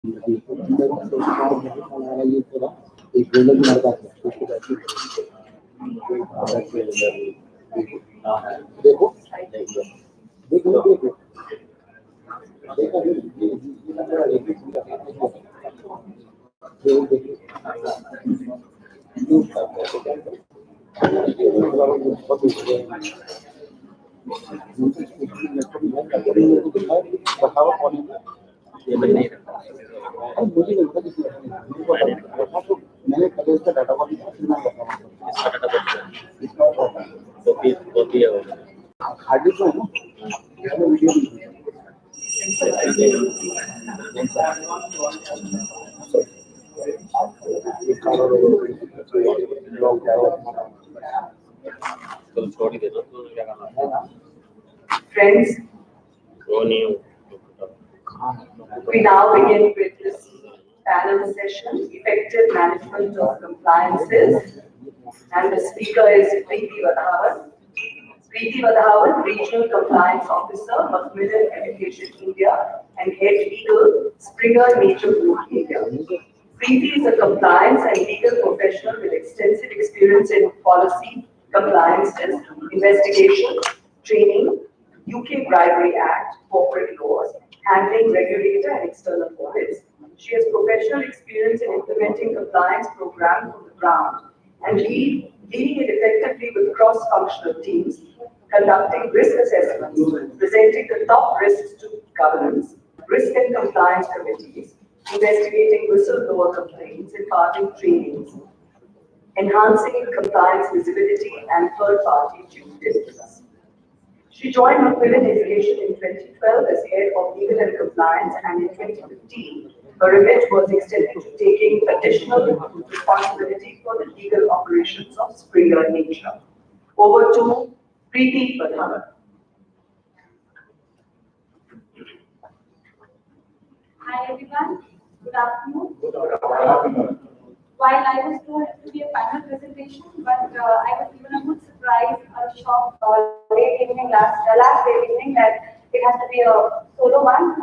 देखो देखो देखो ये मैं नहीं रखा मुझे नहीं पता किसी मैंने कल इसका डाटा कॉपी इसका डाटा कॉपी कॉपी कॉपी है हार्ड डिस्क है ना वीडियो तो छोड़ ही दे दो तो क्या करना Friends, वो नहीं हो we now begin with this panel session, Effective Management of Compliances, and the speaker is Preeti Vadhavan. Preeti Vadhavan, Regional Compliance Officer, Macmillan Education India, and Head Legal, Springer Nature Group India. Preeti is a compliance and legal professional with extensive experience in policy, compliances, investigation, training, UK Bribery Act, corporate laws, handling regulator and external audits. She has professional experience in implementing compliance programs on the ground and leading it effectively with cross-functional teams, conducting risk assessments, presenting the top risks to governance, risk and compliance committees, investigating whistleblower complaints, imparting trainings, enhancing compliance visibility and third-party due diligence. She joined Macmillan Education in 2012 as head of legal and compliance, and in 2015, her remit was extended to taking additional responsibility for the legal operations of Springer Nature. Over to Preeti Vadhavan. Hi everyone, good afternoon. While I was told it to be a panel presentation, but I was given a good surprise, a shock last day evening that it has to be a solo one.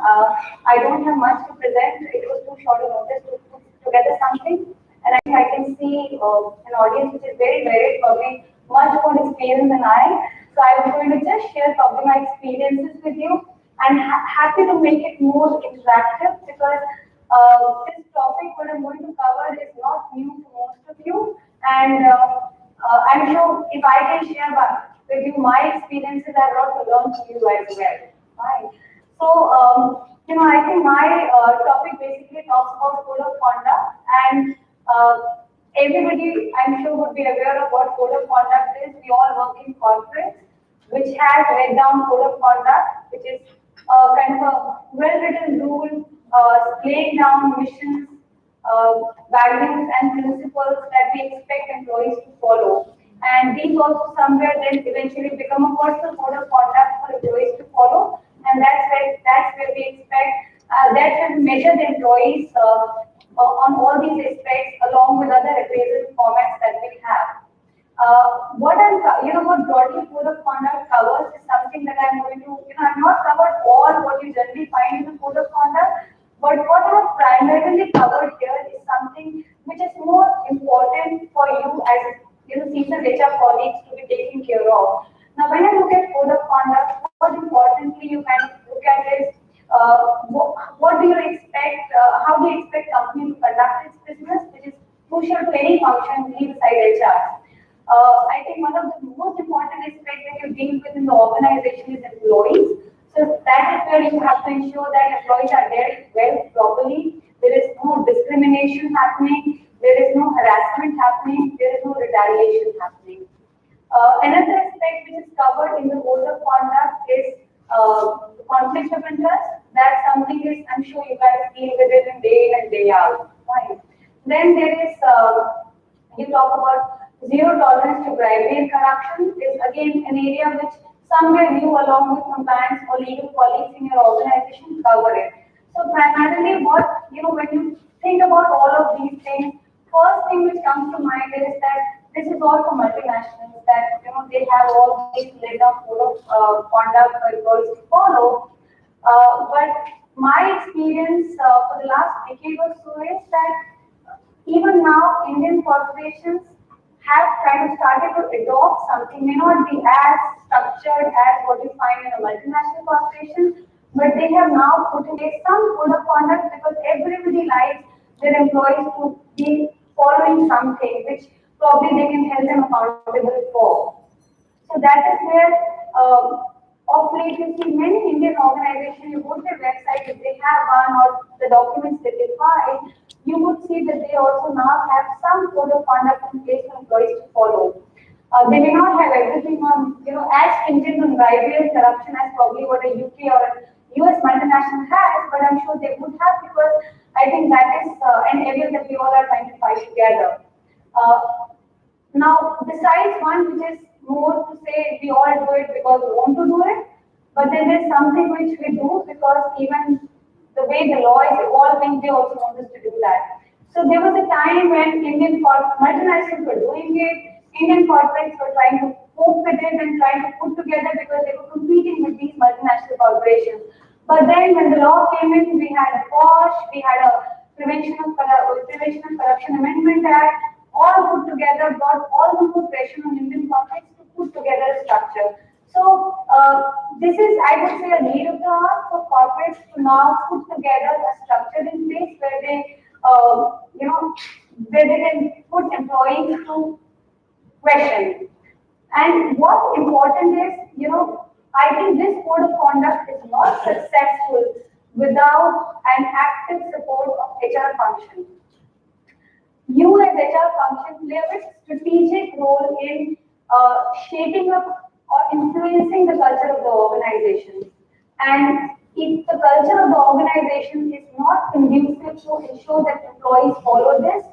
I don't have much to present. It was too short a notice to put together something, and I think I can see an audience which is very varied, probably much more experienced than I. So I was going to just share probably my experiences with you, and happy to make it more interactive because this topic what I'm going to cover is not new to most of you, and I'm sure if I can share with you my experiences, I have a lot to learn from you as well. Right. So, I think my topic basically talks about code of conduct, and everybody I'm sure would be aware of what code of conduct is. We all work in corporates, which has laid down code of conduct, which is kind of a well-written rule laying down missions, values and principles that we expect employees to follow. And these also somewhere then eventually become a personal code of conduct for employees to follow. And that's where we expect, that's where we measure the employees on all these aspects along with other appraisal formats that we have. What broadly code of conduct covers is something that I'm going to, I've not covered all what you generally find in the code of conduct, but what I have primarily covered here is something which is more important for you as seasoned HR colleagues to be taken care of. Now, when I look at code of conduct, what importantly you can look at is what do you expect, how do you expect company to conduct its business, which is crucial to any function, leave aside HR. I think one of the most important aspects that you deal with in the organization is employees. So that is where you have to ensure that employees are dealt well properly. There is no discrimination happening. There is no harassment happening. There is no retaliation happening. Another aspect which is covered in the code of conduct is conflict of interest. That's something is I'm sure you guys deal with it in day in and day out. Fine. Then there is you talk about zero tolerance to bribery and corruption is again an area which somewhere you along with compliance or legal colleagues in your organization cover it. So primarily what, when you think about all of these things, first thing which comes to mind is that this is all for multinationals that, they have all these laid down code of conduct for employees to follow. But my experience for the last decade or so is that even now Indian corporations have kind of started to adopt something, may not be as structured as what you find in a multinational corporation, but they have now put in place some code of conduct because everybody likes their employees to be following something which probably they can hold them accountable for. So that is where, of late, you see many Indian organizations, you go to their website, if they have one or the documents that they file, you would see that they also now have some code of conduct in place for employees to follow. They may not have everything on, as stringent on bribery and corruption as probably what a UK or a US multinational has, but I'm sure they would have because I think that is an area that we all are trying to fight together. Uh, Now, besides one which is more to say we all do it because we want to do it, but then there's something which we do because even the way the law is evolving, they also want us to do that. So there was a time when multinationals were doing it, Indian corporates were trying to cope with it and trying to put together because they were competing with these multinational corporations. But then when the law came in, we had a POSH, we had a Prevention of Corruption Amendment Act, all put together, brought all the more pressure on Indian corporates to put together a structure. So this is, I would say, a need of the hour for corporates to now put together a structure in place where they, where they can put employees to question. And what's important is, I think this code of conduct is not successful without an active support of HR function. You as HR function play a very strategic role in shaping up or influencing the culture of the organization. And if the culture of the organization is not conducive to ensure that employees follow this,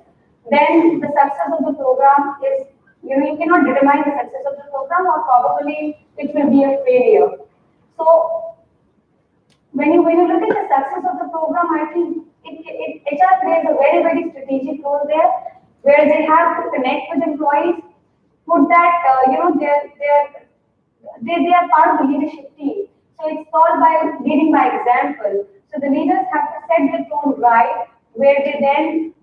then the success of the program is, you cannot determine the success of the program or probably it will be a failure. So when you look at the success of the program, I think HR plays a very, very strategic role there, where they have to connect with employees, put that, they are part of the leadership team. So it's called by leading by example. So the leaders have to set the tone right, where they then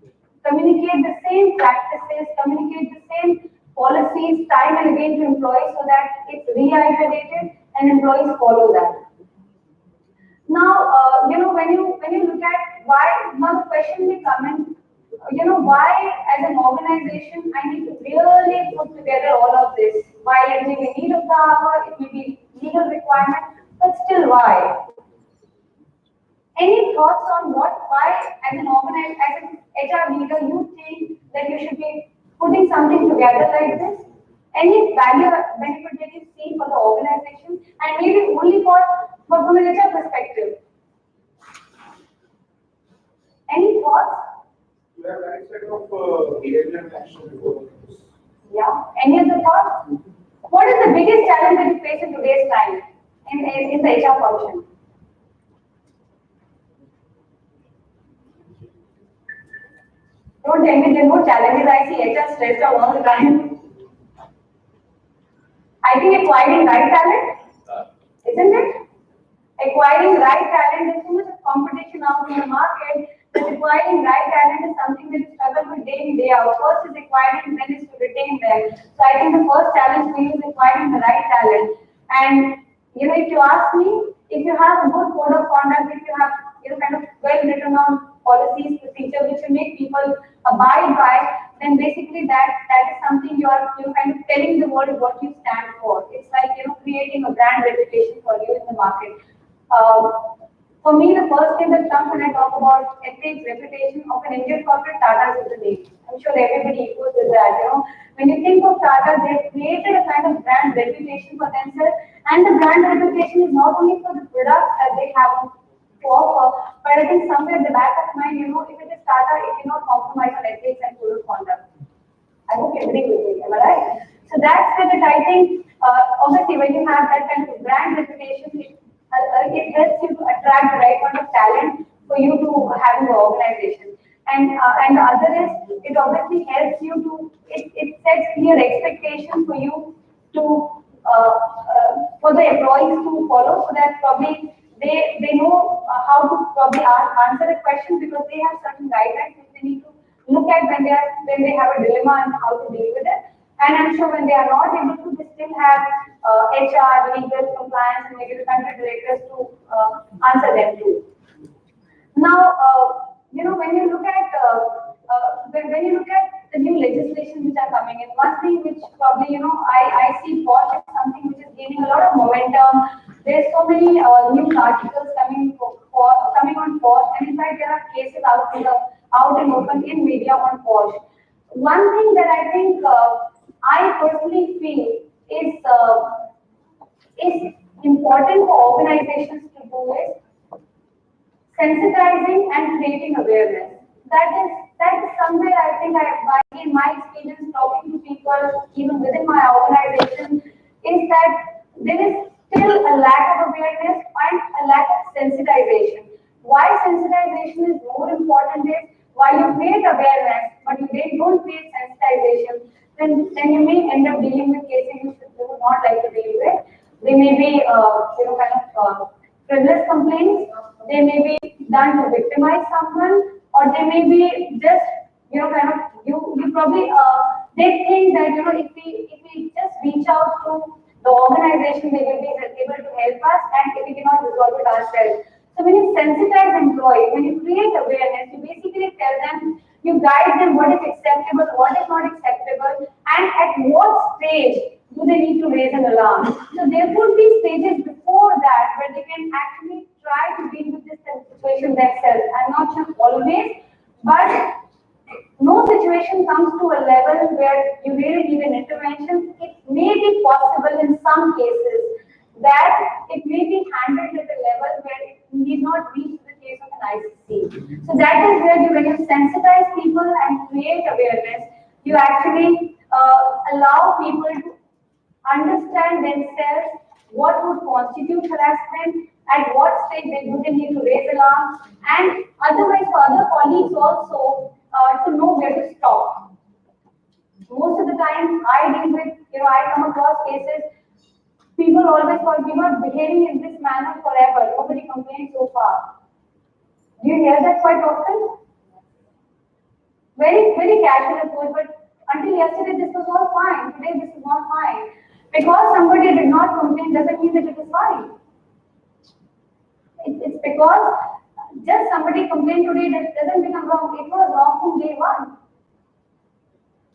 communicate the same practices, communicate the same policies time and again to employees so that it's reiterated and employees follow that. Now, when you look at why, now the question may come in, why as an organization I need to really put together all of this? Why it may be need of the hour, it may be legal requirement, but still why? Any thoughts on why as an HR leader, you think that you should be putting something together like this? Any value benefit that you see for the organization, and maybe only from an HR perspective? Any thoughts? You have right set of behavior and action before. Yeah. Any other thoughts? What is the biggest challenge that you face in today's time in the HR function? Don't tell me there are more challenges. I see HR stressed out all the time. I think acquiring right talent, isn't it? Acquiring right talent, there's too much of competition out in the market. That acquiring right talent is something that you struggle with day in, day out. First is acquiring, then is to retain them. So I think the first challenge for you is acquiring the right talent. And if you ask me, if you have a good code of conduct, if you have kind of well written on policies, procedures which will make people abide by, then basically that is something you're kind of telling the world what you stand for. It's like creating a brand reputation for you in the market. For me, the first thing that comes when I talk about ethics, reputation of an Indian corporate, Tata is the name. I'm sure everybody equals with that. When you think of Tata, they've created a kind of brand reputation for themselves, and the brand reputation is not only for the products that they have to offer, but I think somewhere at the back of mind, if it is Tata, it cannot compromise on ethics and code of conduct. I hope you agree with me, am I right? So that's where I think, obviously, when you have that kind of brand reputation, it helps you to attract the right kind of talent for you to have in the organization. And the other is, it obviously helps you to, it sets clear expectations for you to, for the employees to follow, so that probably they know how to probably answer the questions because they have certain guidelines which they need to look at when they have a dilemma and how to deal with it. And I'm sure when they are not able to, they still have HR, legal, compliance, and maybe the country directors to answer them too. Now, when you look at when you look at the new legislation which are coming in, one thing which probably I see POSH as something which is gaining a lot of momentum. There's so many news articles coming on POSH, and in fact there are cases out and open in media on POSH. One thing that I think I personally feel is important for organizations to do is sensitizing and creating awareness. That is somewhere I think in my experience talking to people even within my organization is that there is still a lack of awareness and a lack of sensitization. Why sensitization is more important is while you create awareness but you don't create sensitization, then you may end up dealing with cases you would not like to deal with. They may be frivolous complaints. They may be done to victimize someone, or they may be just you probably they think that if we just reach out to the organization, they will be able to help us, and if we cannot resolve it ourselves. So when you sensitize employees, when you create awareness, you basically tell them, you guide them what is acceptable, what is not acceptable, and at what stage do they need to raise an alarm. So there could be stages before that where they can actually try to deal with this situation themselves. I'm not sure always, but no situation comes to a level where you really need an intervention. It may be possible in some cases that it may be handled at a level where it need not reach the case of an ICC. So that is where when you sensitize people and create awareness, you actually allow people to understand themselves what would constitute harassment, at what stage they wouldn't need to raise alarm, and otherwise for other colleagues also to know where to stop. Most of the time I deal with, I come across cases, people always call, we are behaving in this manner forever, nobody complains so far. Do you hear that quite often? Very, very casual approach, but until yesterday this was all fine, today this is not fine. Because somebody did not complain doesn't mean that it is fine. It's because just somebody complained today that doesn't become wrong. It was wrong from day one.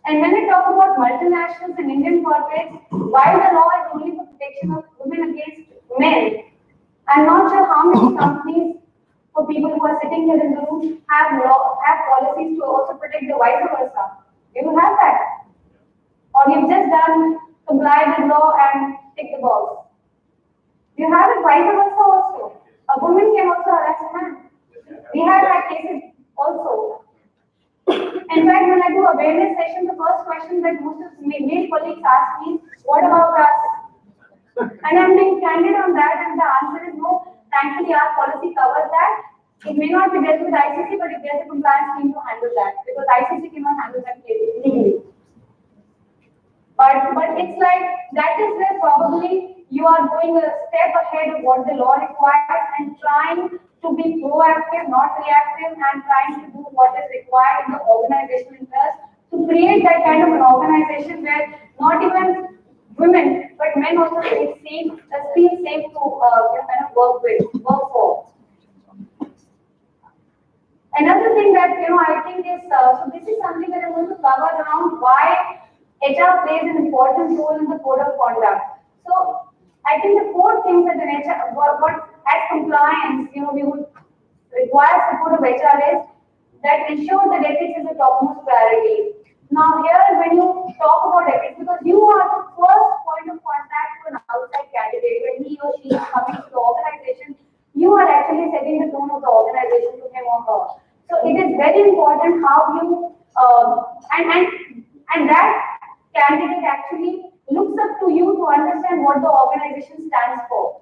And when we talk about multinationals and Indian corporates, while the law is only for protection of women against men, I'm not sure how many companies, for people who are sitting here in the room, have policies to also protect the vice versa. Do you have that? Or you've just done comply with law and tick the box. You have it vice versa also. A woman can also harass a man. We have had cases also. In fact, when I do awareness session, the first question that most of male colleagues ask me is, what about us? And I'm being candid on that, and the answer is no. Thankfully, our policy covers that. It may not be dealt with ICC, but if there's a compliance team to handle that, because ICC cannot handle that case legally. But it's like, that is where probably you are going a step ahead of what the law requires and trying to be proactive, not reactive, and trying to do what is required in the organizational interest to create that kind of an organization where not even women, but men also feel safe to work for. Another thing that I think is, so this is something that I'm going to cover around why HR plays an important role in the code of conduct. So I think the four things that an HR, what as compliance, we would require support of HR is that ensure that ethics is the topmost priority. Now here, when you talk about ethics, because you are the first point of contact to an outside candidate, when he or she is coming to the organization, you are actually setting the tone of the organization to him or her. So it is very important how you and that candidate actually looks up to you to understand what the organization stands for.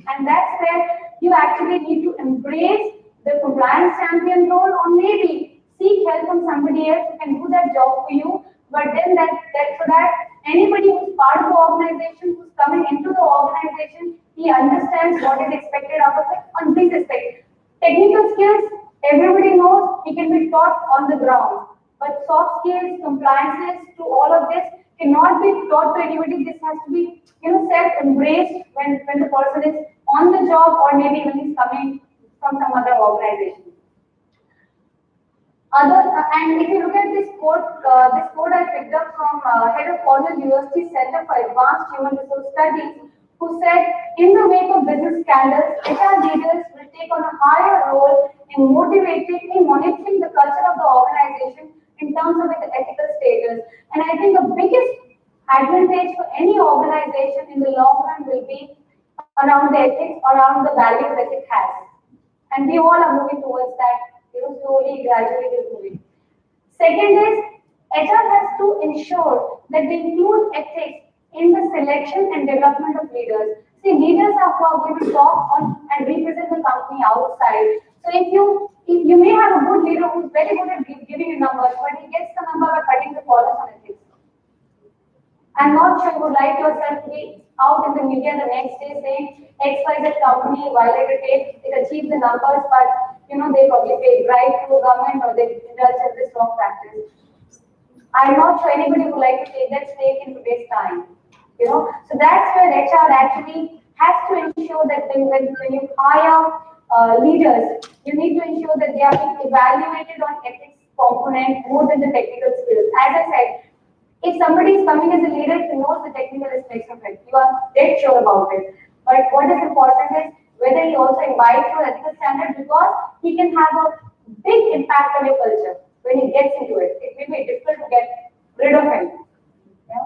And that's where you actually need to embrace the compliance champion role, or maybe seek help from somebody else who can do that job for you. But then so that anybody who's part of the organization, who's coming into the organization, he understands what is expected out of it on this aspect. Technical skills, everybody knows, he can be taught on the ground. But soft skills, compliances to all of this cannot be taught to anybody. This has to be, self-embraced when the person is on the job or maybe when he's coming from some other organization. And if you look at this quote I picked up from head of Cornell University Center for Advanced Human Resource Studies, who said, in the wake of business scandals, HR leaders will take on a higher role in monitoring the culture of the organization in terms of its ethical status. And I think the biggest advantage for any organization in the long run will be around the ethics, around the values that it has. And we all are moving towards that, slowly, gradually we're moving. Second is, HR has to ensure that they include ethics in the selection and development of leaders. See, leaders are who are going to talk on and represent the company outside. So if you may have a good leader who's very good at giving you numbers, but he gets the number by cutting the corners on ethics. I'm not sure you would like yourself to be out in the media the next day saying XYZ company violated it achieved the numbers, but they probably paid right to government or they indulge in this wrong practice. I'm not sure anybody would like to take that stake in today's time. So that's where HR actually has to ensure that when you hire leaders, you need to ensure that they are being evaluated on ethics component more than the technical skills. As I said, if somebody is coming as a leader, he knows the technical aspects of it. You are dead sure about it. But what is important is whether he also imbibes your ethical standards, because he can have a big impact on your culture when he gets into it. It will be difficult to get rid of him. Yeah?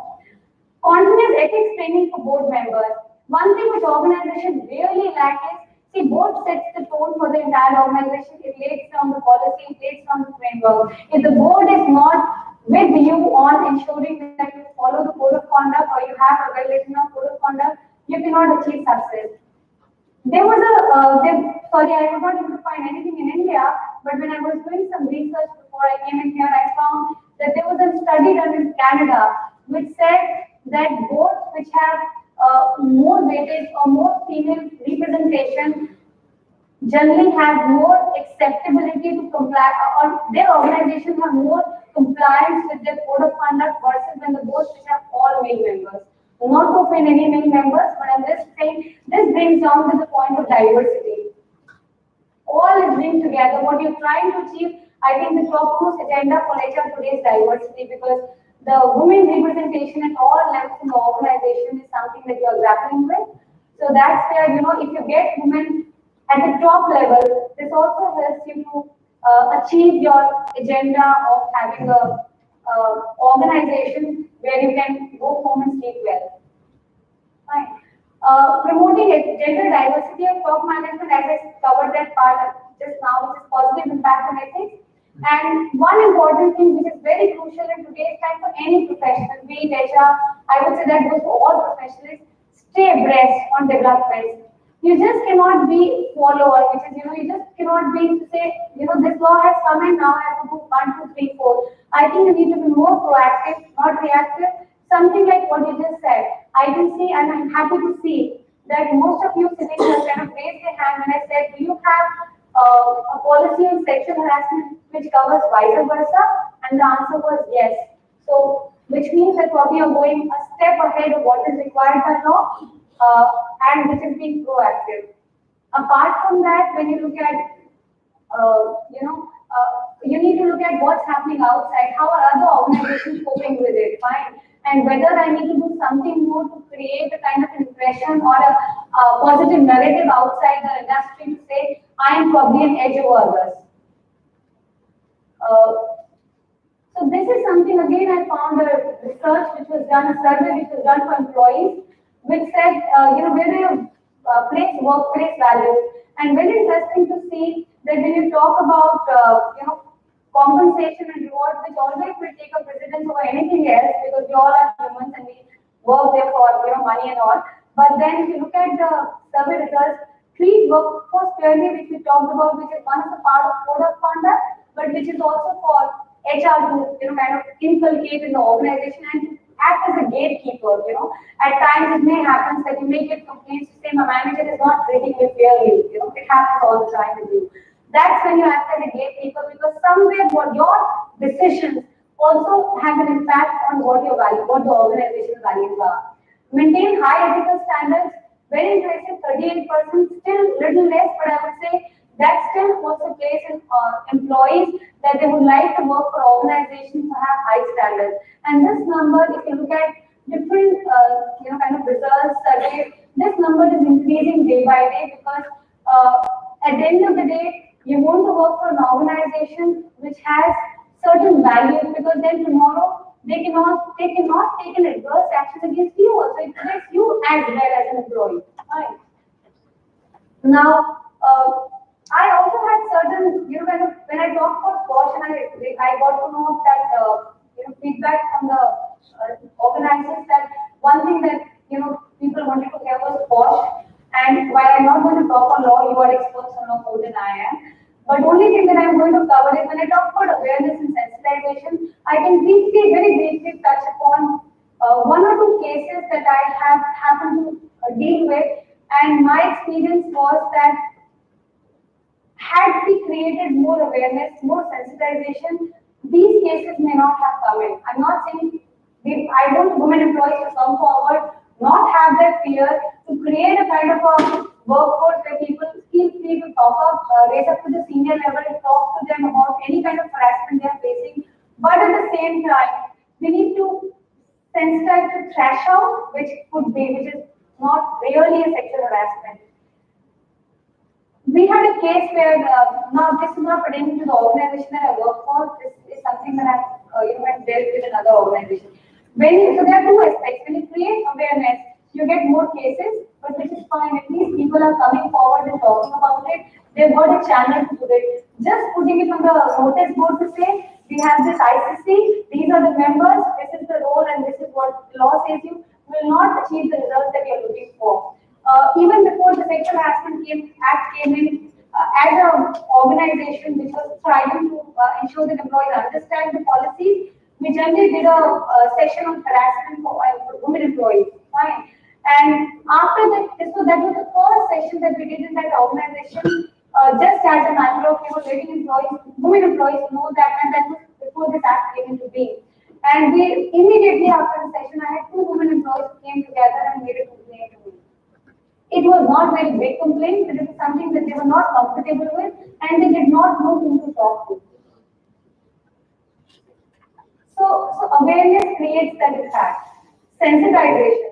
Continuous ethics training for board members. One thing which organizations really lack is, see, board sets the tone for the entire organization. It lays down the policy, it lays down the framework. If the board is not with you on ensuring that you follow the code of conduct or you have a well-written code of conduct, you cannot achieve success. There was sorry, I was not able to find anything in India, but when I was doing some research before I came in here, I found that there was a study done in Canada which said that boards which have more weightage or more female representation generally have more acceptability to comply, or their organizations have more compliance with their code of conduct versus when the boards which have all male members. Not to offend any male members, but I'm just saying this brings down to the point of diversity. All is linked together. What you're trying to achieve, I think the topmost agenda for HR today is diversity, because the women representation at all levels in the organization is something that you're grappling with. So that's where, if you get women at the top level, this also helps you to achieve your agenda of having a organization where you can go home and sleep well. Fine. Promoting gender diversity of top management, as I covered that part just now, which is positive impact on ethics. And one important thing which is very crucial in today's time for any professional, be it HR, I would say that goes for all professionals, stay abreast on developments. You just cannot be follower, which is, you just cannot be to say, this law has come in, now I have to do 1, 2, 3, 4. I think you need to be more proactive, not reactive. Something like what you just said. I can see, and I'm happy to see that most of you sitting here kind of raised their hand when I said, do you have a policy on sexual harassment which covers vice versa? And the answer was yes. So, which means that probably you're going a step ahead of what is required by law, and which is being proactive. Apart from that, when you look at, you need to look at what's happening outside. How are other organizations coping with it? Fine. And whether I need to do something more to create a kind of impression or a positive narrative outside the industry to say, I am probably an edge over others. So this is something, again, I found a research which was done, a survey which was done for employees, which said, where do you place workplace values? And very interesting to see that when you talk about, compensation and reward, which always will take a precedence over anything else, because we all are humans and we work there for money and all. But then if you look at the survey results, treat workforce fairly, which we talked about, which is one of the part of code of conduct, but which is also for HR to kind of inculcate in the organization, and act as a gatekeeper, you know. At times it may happen that you may get complaints to say my manager is not treating me fairly, you know, it happens all the time with you. That's when you act as a gatekeeper because somewhere what your decisions also have an impact on what your value, what the organization's values are. Maintain high ethical standards, very impressive, 38%, still little less, but I would say that still puts a place in employees that they would like to work for organizations to have high standards. And this number, if you look at different, kind of results, surveys, this number is increasing day by day because at the end of the day, you want to work for an organization which has certain values because then tomorrow they cannot take an adverse action against you also. It protects you as well as an employee. Right. Now, I also had certain, when I talked about Bosch and I got to know that, feedback from the organizers that one thing that, people wanted to hear was Bosch. And while I'm not going to talk on law, you are experts on law more than I am. But only thing that I'm going to cover is when I talk about awareness and sensitization, I can very briefly touch upon one or two cases that I have happened to deal with. And my experience was that had we created more awareness, more sensitization, these cases may not have come in. I'm not saying I want women employees to come forward, not have that fear, to create a kind of a workforce where people feel free to talk up, raise up to the senior level, talk to them about any kind of harassment they are facing. But at the same time, we need to sensitize to thrash out, which is not really a sexual harassment. We had a case where, now this is not pertaining to the organization that I work for, this is something that I've dealt with another organization. So there are two aspects. When you create awareness, you get more cases, but which is fine. At least people are coming forward and talking about it. They've got a channel to do it. Just putting it on the notice board to say, we have this ICC, these are the members, this is the role, and this is what the law says you, will not achieve the results that you're looking for. Even before the Sexual Harassment Act came in, as an organization which was trying to ensure that employees understand the policies, we generally did a session on harassment for women employees. Fine. And after that, that was the first session that we did in that organization, just as a matter of letting women employees know that, and that was before this act came into being. And we immediately after the session, I had two women employees who came together and made a complaint to me. It was not very big complaint, but it was something that they were not comfortable with, and they did not know whom to talk to. So awareness creates that impact. Sensitization.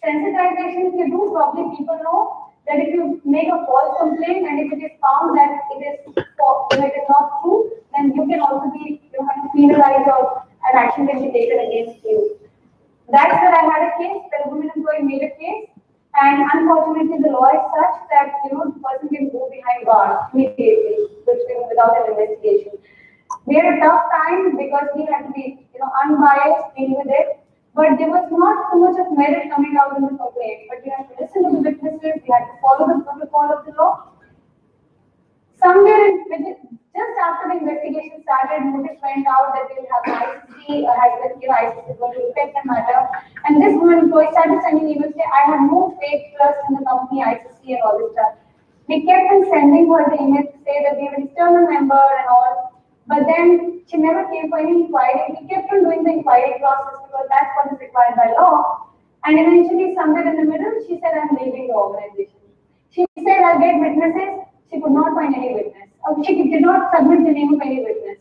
Sensitization, if you do properly, people know that if you make a false complaint and if it is found that it is not true, then you can also be penalized or an action can be taken against you. That's where I had a case where a woman employee made a case, and unfortunately the law is such that the person can go behind bars immediately without an investigation. We had a tough time because we had to be unbiased, deal with it. But there was not too much of merit coming out in the complaint. But you have to listen to the witnesses, you have to follow the protocol of the law. Somewhere just after the investigation started, notice went out that they will have ICC, ICC is going to affect the matter. And this woman employee started sending emails saying, I have no faith trust in the company, ICC and all this stuff. We kept on sending her the emails to say that we have an external member and all. But then she never came for any inquiry. We kept on doing the inquiry process because that's what is required by law. And eventually, somewhere in the middle, she said, I'm leaving the organization. She said, I'll get witnesses. She could not find any witness. She did not submit the name of any witness.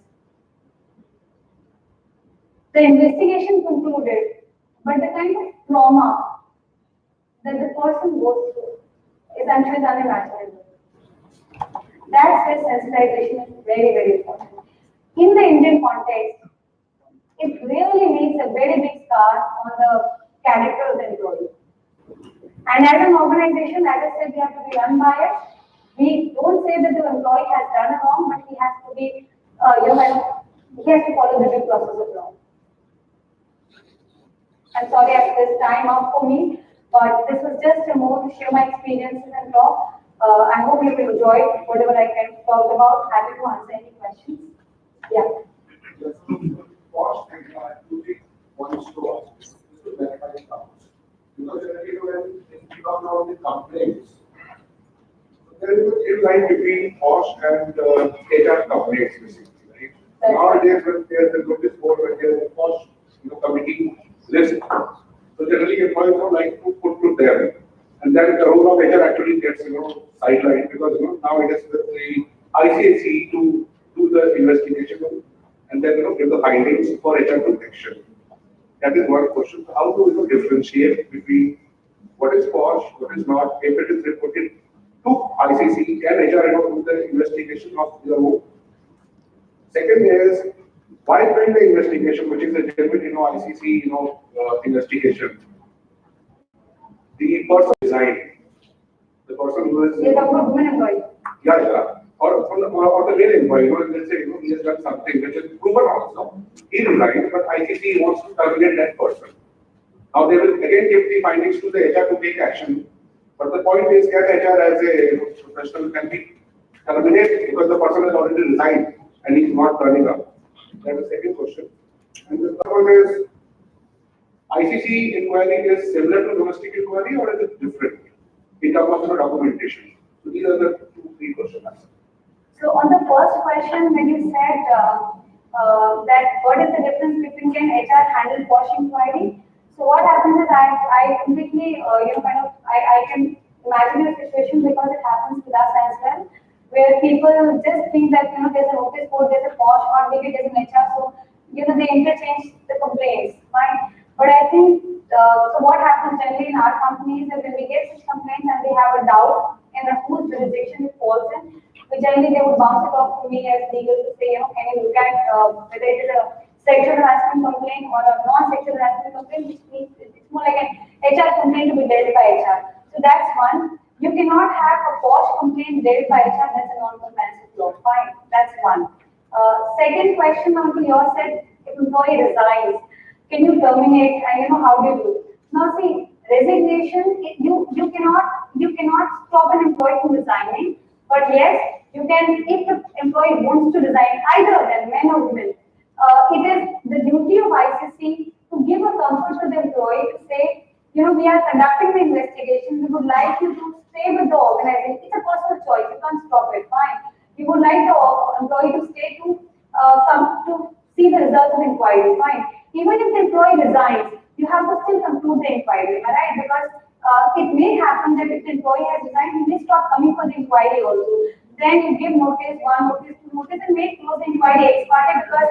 The investigation concluded, but the kind of trauma that the person goes through is unimaginable. That's where sensitization is very, very important. In the Indian context, it really leaves a very big scar on the character of the employee. And as an organization, as I said, we have to be unbiased. We don't say that the employee has done wrong, but he has to be, he has to follow the due process of law. I'm sorry, there's time out for me, but this was just a more to share my experiences and talk. I hope you will enjoy whatever I can talk about. Happy to answer any questions. Yeah. Bosch and one is to office. complaints. There is a thin line between posh and HR complaints, basically, right? Nowadays, when there's a notice board, when there's a posh, committee list, so generally employees don't like to put to them, and then the role of HR actually gets, sidelined because now it is with the ICAC to do the investigation and then give the findings for HR protection. That is one question. So how do we differentiate between what is posh, what is not, if it is reported to ICC, can HR do the investigation of their own? Second is, why bring the investigation, which is a genuine, ICC, investigation? The person resigned. The person who is. You're talking about women employees. Yeah. Or the male employee, let's say, he has done something which is proven also. He resigns, but ICC wants to terminate that person. Now they will again give the findings to the HR to take action. But the point is, can HR as a professional can be terminated because the person has already resigned and he is not turning up? That is the second question. And the third one is, ICC inquiry is similar to domestic inquiry or is it different in terms of the documentation? So these are the 2-3 questions. So on the first question, when you said that what is the difference between can HR handle posh inquiry? So what happens is I completely I can imagine a situation because it happens with us as well, where people just think that there's a notice board, there's a posh, or maybe there's an HR, so they interchange the complaints, fine. But I think so what happens generally in our companies is when we get such complaints and they have a doubt in whose jurisdiction it falls in, generally they would bounce it off to me as legal to say, can you look at whether it is a sexual harassment complaint or a non-sexual harassment complaint, which means it's more like an HR complaint to be dealt by HR. So that's one. You cannot have a posh complaint dealt by HR, that's a non-compliance law. Fine, that's one. Second question on to your said, if employee resigns, can you terminate and how do you do? Now see, resignation, you cannot stop an employee from resigning, but yes, you can, if the employee wants to resign, either of them, men or women, it is the duty of ICC to give a comfort to the employee to say, we are conducting the investigation, we would like you to stay with the organization. It's a personal choice, you can't stop it, fine. We would like the employee to stay to come to see the results of the inquiry, fine. Even if the employee resigns, you have to still conclude the inquiry, right? Because it may happen that if the employee has resigned, he may stop coming for the inquiry also. Then you give notice, 1 notice, 2 notice, and may close the inquiry ex parte because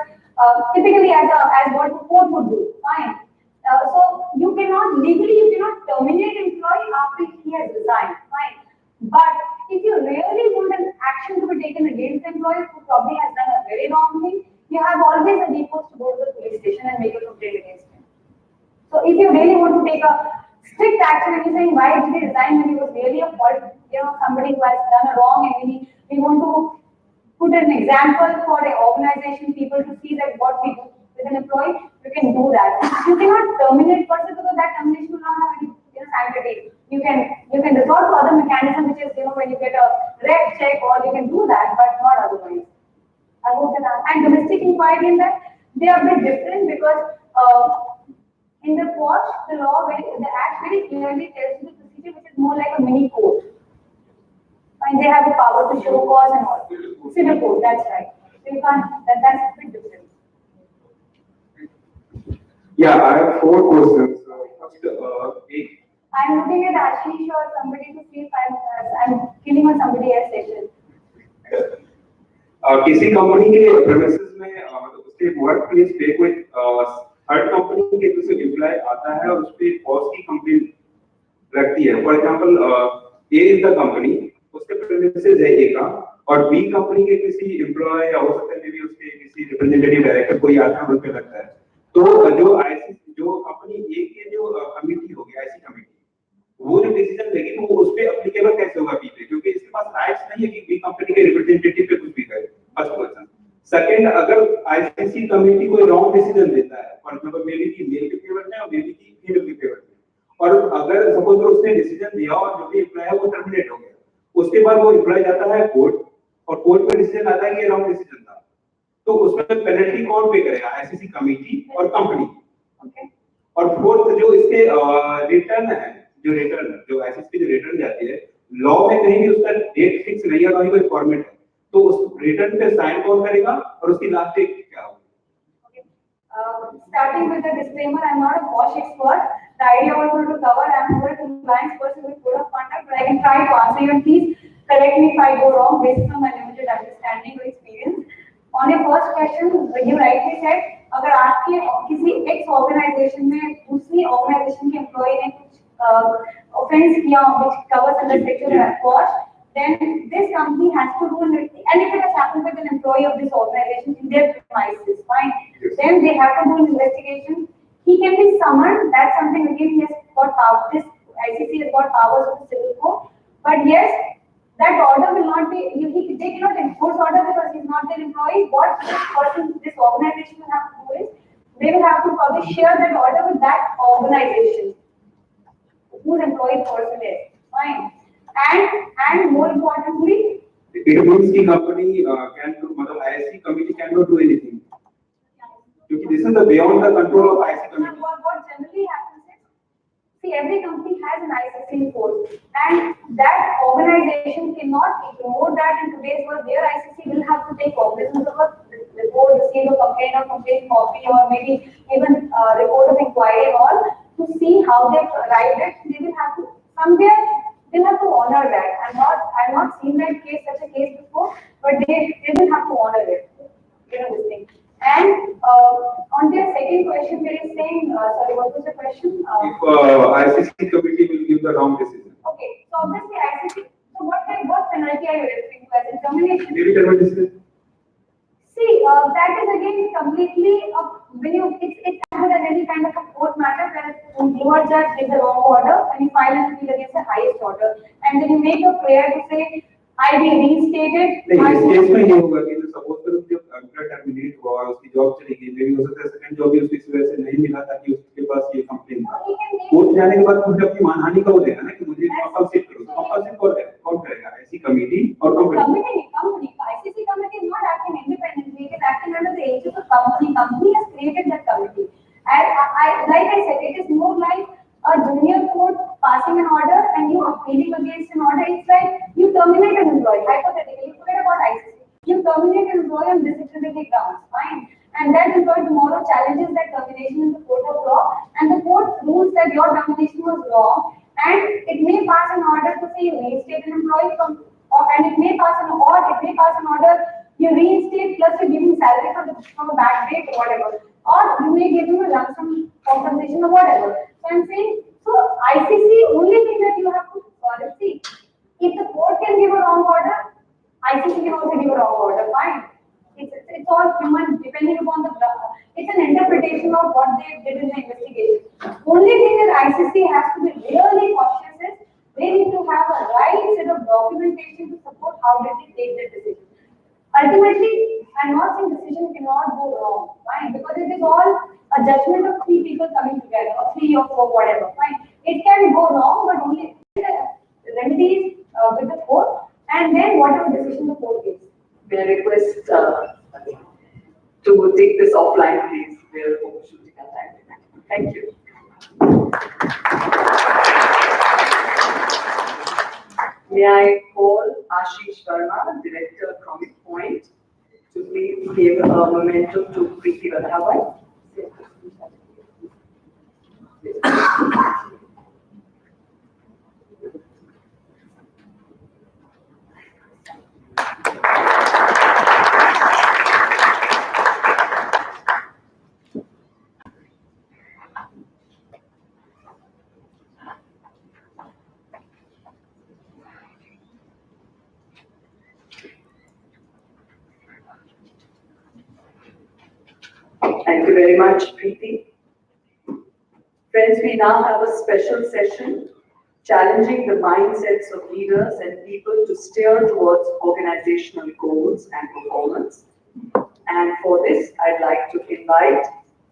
typically as what the court would do, fine. So you cannot terminate employee after he has resigned, fine. But if you really want an action to be taken against the employee who probably has done a very wrong thing, you have always a recourse to go to the police station and make a complaint against him. So if you really want to take a strict action and you're saying why did he resign when he was really a fault, somebody who has done a wrong, and we want to put an example for the organization, people to see that what we do with an employee, you can do that. You cannot terminate person because that termination will not have any sanctity. You can resort to other mechanisms, which is when you get a ref check, or you can do that, but not otherwise. I hope that. And domestic inquiry in that they are a bit different because in the court, the act very clearly tells you the procedure, which is more like a mini court. And they have the power to show cause and all. Civil code, that's right. So you can't, that's a bit different. Yeah, I have 4 questions. First, I'm looking at Ashish or somebody to see if I'm killing on somebody else's session. किसी company के premises में उसके work place पे कोई third company के किसी employ आता है और उस पे कॉस्ट की कंप्लेंट रखती है. For example A is the company, उसके प्रेमिसेस है ए का, और बी कंपनी के किसी एम्प्लॉय या हो सकता है मे बी उसके किसी रिप्रेजेंटेटिव डायरेक्टर कोई आता है उस पे लगता है. तो जो कंपनी ए के जो कमिटी होगी आईसी कमिटी, वो जो डिसीजन लेगी तो वो उस पे एप्लीकेबल कैसे होगा बी पे, क्योंकि इसके पास राइट्स नहीं है कि बी कंपनी के रिप्रेजेंटेटिव पे कुछ भी करे. First question. सेकंड, अगर आईसीसी कमिटी कोई रॉन्ग डिसीजन लेता है, फॉर एग्जांपल मे बी की मेल के फेवर में और मे बी की फीमेल के फेवर में, और अगर सपोज उसने डिसीजन दिया और जो भी एम्प्लॉय है वो टर्मिनेट हो गया, उसके बाद वो एम्प्लॉय जाता है कोर्ट और कोर्ट में डिसीजन आता है कि ये रॉन्ग डिसीजन था, तो उसमें पेनल्टी कौन पे करेगा? आईसीसी कमिटी और कंपनी. ओके. और फोर्थ, जो इसके रिटर्न है, जो रिटर्न जो आईसीसी जो रिटर्न जाती है लॉ में कहीं भी उसका डेट फिक्स नहीं है, कहीं कोई फॉर्मेट है, तो उस रिटर्न पे साइन कौन करेगा और उसकी लास्ट डेट क्या होगी? Starting with the disclaimer, I'm not a posh expert. The idea was not to cover. I'm more a compliance person with code of conduct, but I can try to answer you. And please correct me if I go wrong based on my limited understanding or experience. On your first question, you rightly said, अगर आपके किसी x organisation में दूसरी organisation के employ ने कुछ offence किया which covers under sexual assault, then this company has to do an and if it has happened with an employee of this organization in their premises, fine. Then they have to do an investigation. He can be summoned. That's something again he has got power. This ICC has got powers of the civil code. But yes, that order will not be. They cannot enforce order because he's not their employee. What this person, this organization will have to do is they will have to probably share that order with that organization whose employee person is. Fine. And more importantly, it means the company can do, मतलब ICC committee cannot do anything. Because this is the beyond the control of ICC committee. What generally happens is, see, every company has an ICC force, and that organization cannot ignore that in today's world. Their ICC will have to take cognizance of a report, receive a complaint or complaint copy, or maybe even report of inquiry and all to see how they've arrived at. They will have to somewhere. They'll have to honor that. I've not seen that case, such a case before, but they will have to honor it. You know this thing. And on their second question, there is saying, sorry, what was the question? If ICC committee will give the wrong decision. Okay, so obviously ICC. So what penalty are you referring to as in termination? Maybe termination. See, that is again completely when you it's as good as any kind of a court matter where your judge gives the wrong order and you file an appeal against the highest order, and then you make a prayer to say I be reinstated. नहीं, इस case में ये होगा कि suppose करो कि अगर terminate हुआ और उसकी जॉब चली गई, मे भी हो सकता है सेकंड जॉब भी उसकी इस वजह से नहीं मिला ताकि उसके पास ये कंप्लेंट था, कोर्ट जाने के बाद खुद अपनी मानहानि का वो देगा ना कि मुझे कंपनसेट करो, कंपनसेट कौन करेगा? ऐसी कमिटी और company ICC committee is not acting independently, it is acting under the aegis of company has created that committee. And like I said, it is more like a junior court passing an order and you appealing against an order. It's like you terminate an employee, hypothetically, forget about ICC. You terminate an employee on disciplinary grounds, fine. And that employee tomorrow challenges that termination in the court of law, and the court rules that your termination was wrong, and it may pass an order to say you reinstate an employee and it may pass an order you reinstate plus you give him salary from a bad date or whatever, or you may give him a lump sum compensation or whatever. So I'm saying, so ICC only thing that you have to see, if the court can give a wrong order, ICC can also give a wrong order. Fine. It's all human, depending upon the it's an interpretation of what they did in the investigation. Only thing that ICC has to be really cautious is they need to have a right set of documentation to support how did they take their decision. Ultimately, I'm not saying decision cannot go wrong, fine, because it is all a judgment of three people coming together, or three or four, whatever, fine. It can go wrong, but only the remedies with the court, and then whatever decision the court gives. May I request to take this offline, please? We are overshooting our time. Thank you. May I call Ashish Verma, Director, Chronic Point, to please give a memento to Preeti Vadhavan. Thank you very much, Preeti. Friends, we now have a special session challenging the mindsets of leaders and people to steer towards organizational goals and performance. And for this, I'd like to invite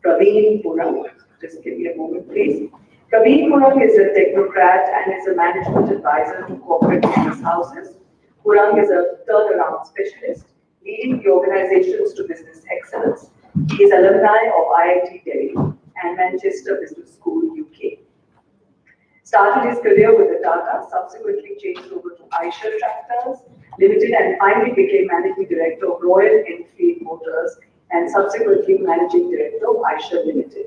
Praveen Purang. Just give me a moment, please. Praveen Purang is a technocrat and is a management advisor to corporate business houses. Purang is a turnaround specialist, leading the organizations to business excellence. He is alumni of IIT Delhi and Manchester Business School, UK. Started his career with the Tata, subsequently changed over to Eicher Tractors Limited, and finally became Managing Director of Royal Enfield Motors and subsequently Managing Director of Eicher Limited.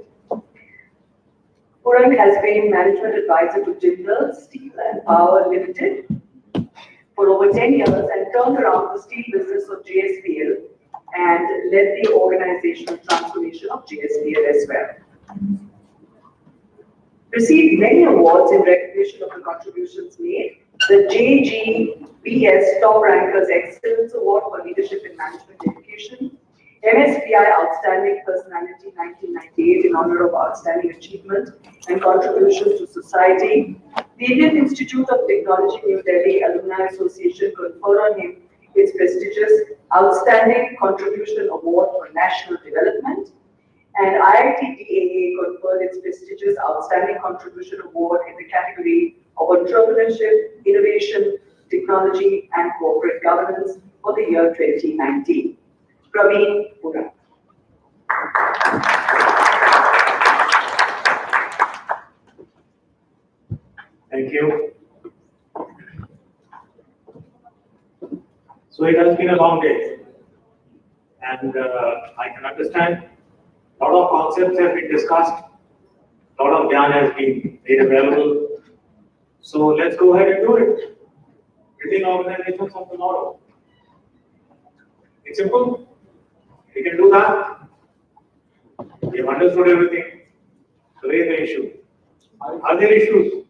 Purang has been Management Advisor to Jindal Steel and Power Limited for over 10 years and turned around the steel business of JSPL and led the organizational transformation of JSPL as well. Received many awards in recognition of the contributions made. The JGBS Top Rankers Excellence Award for Leadership in Management Education, MSPI Outstanding Personality 1998 in honor of outstanding achievement and contribution to society. The Indian Institute of Technology New Delhi Alumni Association conferred on him its prestigious Outstanding Contribution Award for National Development, and IIT DAA conferred its prestigious Outstanding Contribution Award in the category of Entrepreneurship, Innovation, Technology and Corporate Governance for the year 2019. Praveen Pura. Thank you. So it has been a long day, and I can understand a lot of concepts have been discussed, a lot of gyan has been made available. So let's go ahead and do it. Building organizations of tomorrow. It's simple. We can do that. We have understood everything. Raise the issue. Are there issues?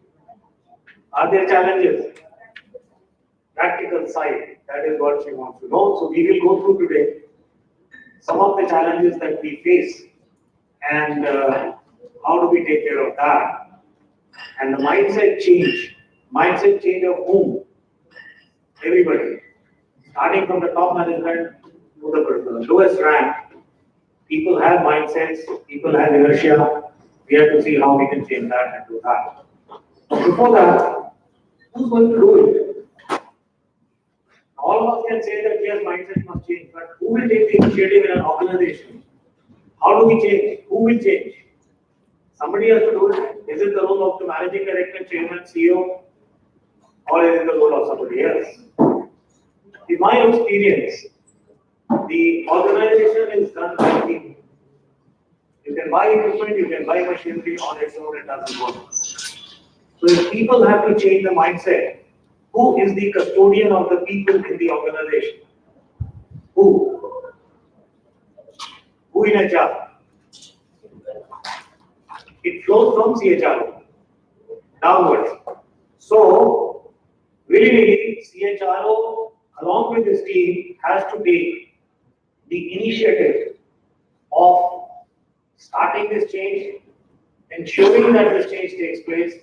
Are there challenges? Practical side. That is what she wants to know. So we will go through today some of the challenges that we face and how do we take care of that. And the mindset change. Mindset change of whom? Everybody. Starting from the top management to the lowest rank. People have mindsets, people have inertia. We have to see how we can change that and do that. But before that, who's going to do it? All of us can say that yes, mindset must change, but who will take the initiative in an organization? How do we change? Who will change? Somebody has to do it. Is it the role of the managing director, chairman, CEO, or is it the role of somebody else? In my experience, the organization is done by people. You can buy equipment, you can buy machinery on its own, it doesn't work. So if people have to change the mindset, who is the custodian of the people in the organization? Who? Who in HR? It flows from CHRO downwards. So, really, CHRO along with his team has to take the initiative of starting this change, ensuring that this change takes place,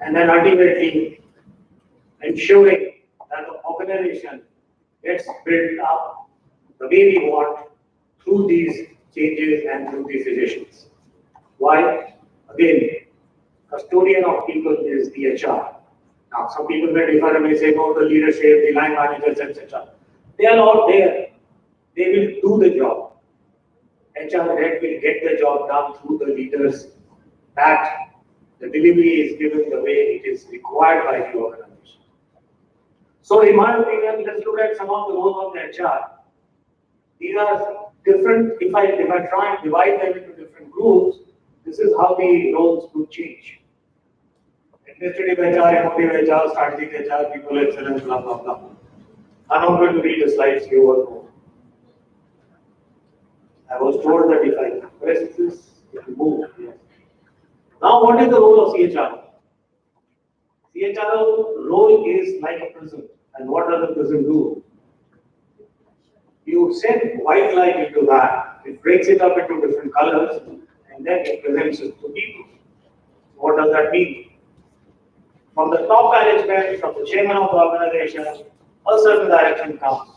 and then ultimately ensuring that the organization gets built up the way we want through these changes and through these decisions. Why? Again, custodian of people is the HR. Now, some people may differ and may say, no, the leadership, the line managers, etc. They are all there. They will do the job. HR head will get the job done through the leaders that the delivery is given the way it is required by the organization. So, in my opinion, let's look at some of the roles of the HR. These are different. If I try and divide them into different groups, this is how the roles would change. Administrative HR, emotive HR, strategic HR, people excellence, blah, blah, blah. I'm not going to read the slides, you all know. I was told that if I press this, it will move. Yes. Now, what is the role of CHRO? CHRO role is like a prism. And what does the prism do? You send white light into that, it breaks it up into different colors, and then it presents it to people. What does that mean? From the top management, from the chairman of the organization, a certain direction comes.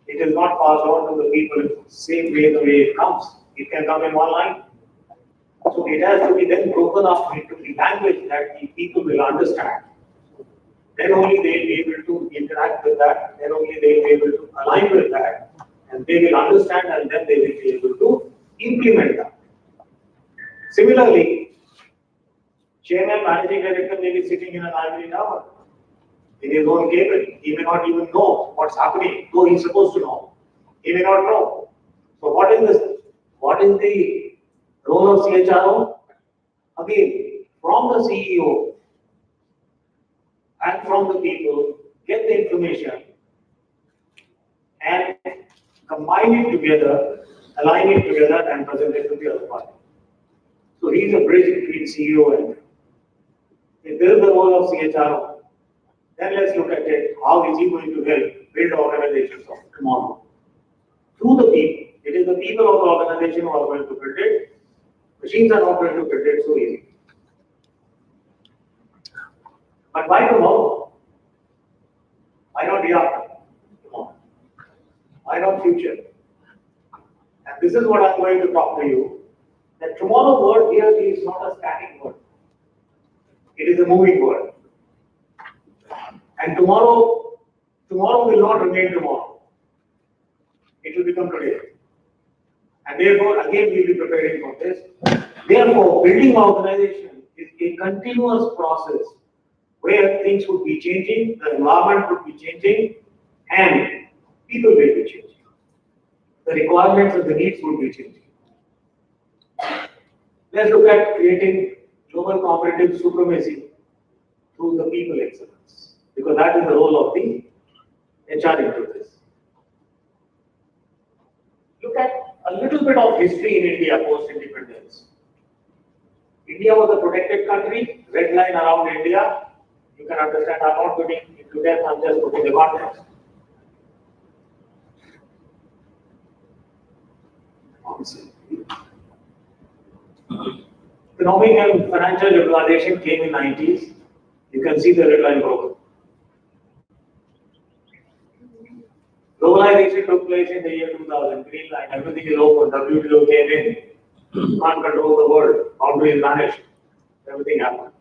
It is not passed on to the people in the same way the way it comes. It can come in one line. So it has to be then broken up into the language that the people will understand. Then only they will be able to interact with that, then only they will be able to align with that, and they will understand, and then they will be able to implement that. Similarly, Chairman, managing director may be sitting in an ivory tower in his own cabin. He may not even know what's happening, though he's supposed to know. He may not know. So what is this? What is the role of CHRO? Again, from the CEO and from the people, get the information and combine it together, align it together and present it to the other party. So he's a bridge between CEO and if there is the role of CHRO, then let's look at it. How is he going to help build organizations of tomorrow? Through the people. It is the people of the organization who are going to build it. Machines are not going to build it so easy. But why tomorrow? Why not the after? Tomorrow. Why not future? And this is what I'm going to talk to you. That tomorrow word here is not a static word. It is a moving word. And tomorrow will not remain tomorrow. It will become today. And therefore, again, we will be preparing for this. Therefore, building organization is a continuous process where things would be changing, the environment would be changing, and people will be changing. The requirements and the needs would be changing. Let's look at creating global competitive supremacy through the people excellence, because that is the role of the HR into this. Look at a little bit of history in India post-independence. India was a protected country, red line around India. You can understand, I'm not going into depth, I'm just putting the context. Economic and financial liberalization came in 90s. You can see the red line broken. Globalization took place in the year 2000. Green line, everything is open. WTO came in. You can't control the world. Boundaries vanished. Everything happened.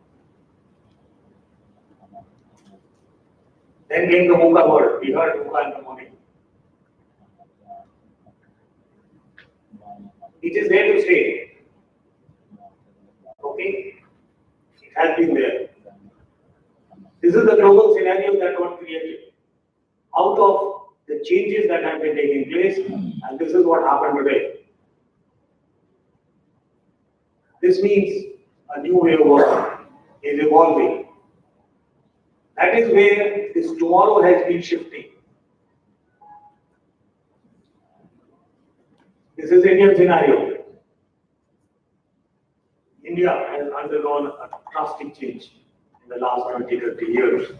Then came the VUCA word. We heard VUCA in the morning. It is there to stay. Okay? It has been there. This is the global scenario that got created out of the changes that have been taking place, and this is what happened today. This means a new way of working is evolving. That is where this tomorrow has been shifting. This is Indian scenario. India has undergone a drastic change in the last 20-30 years.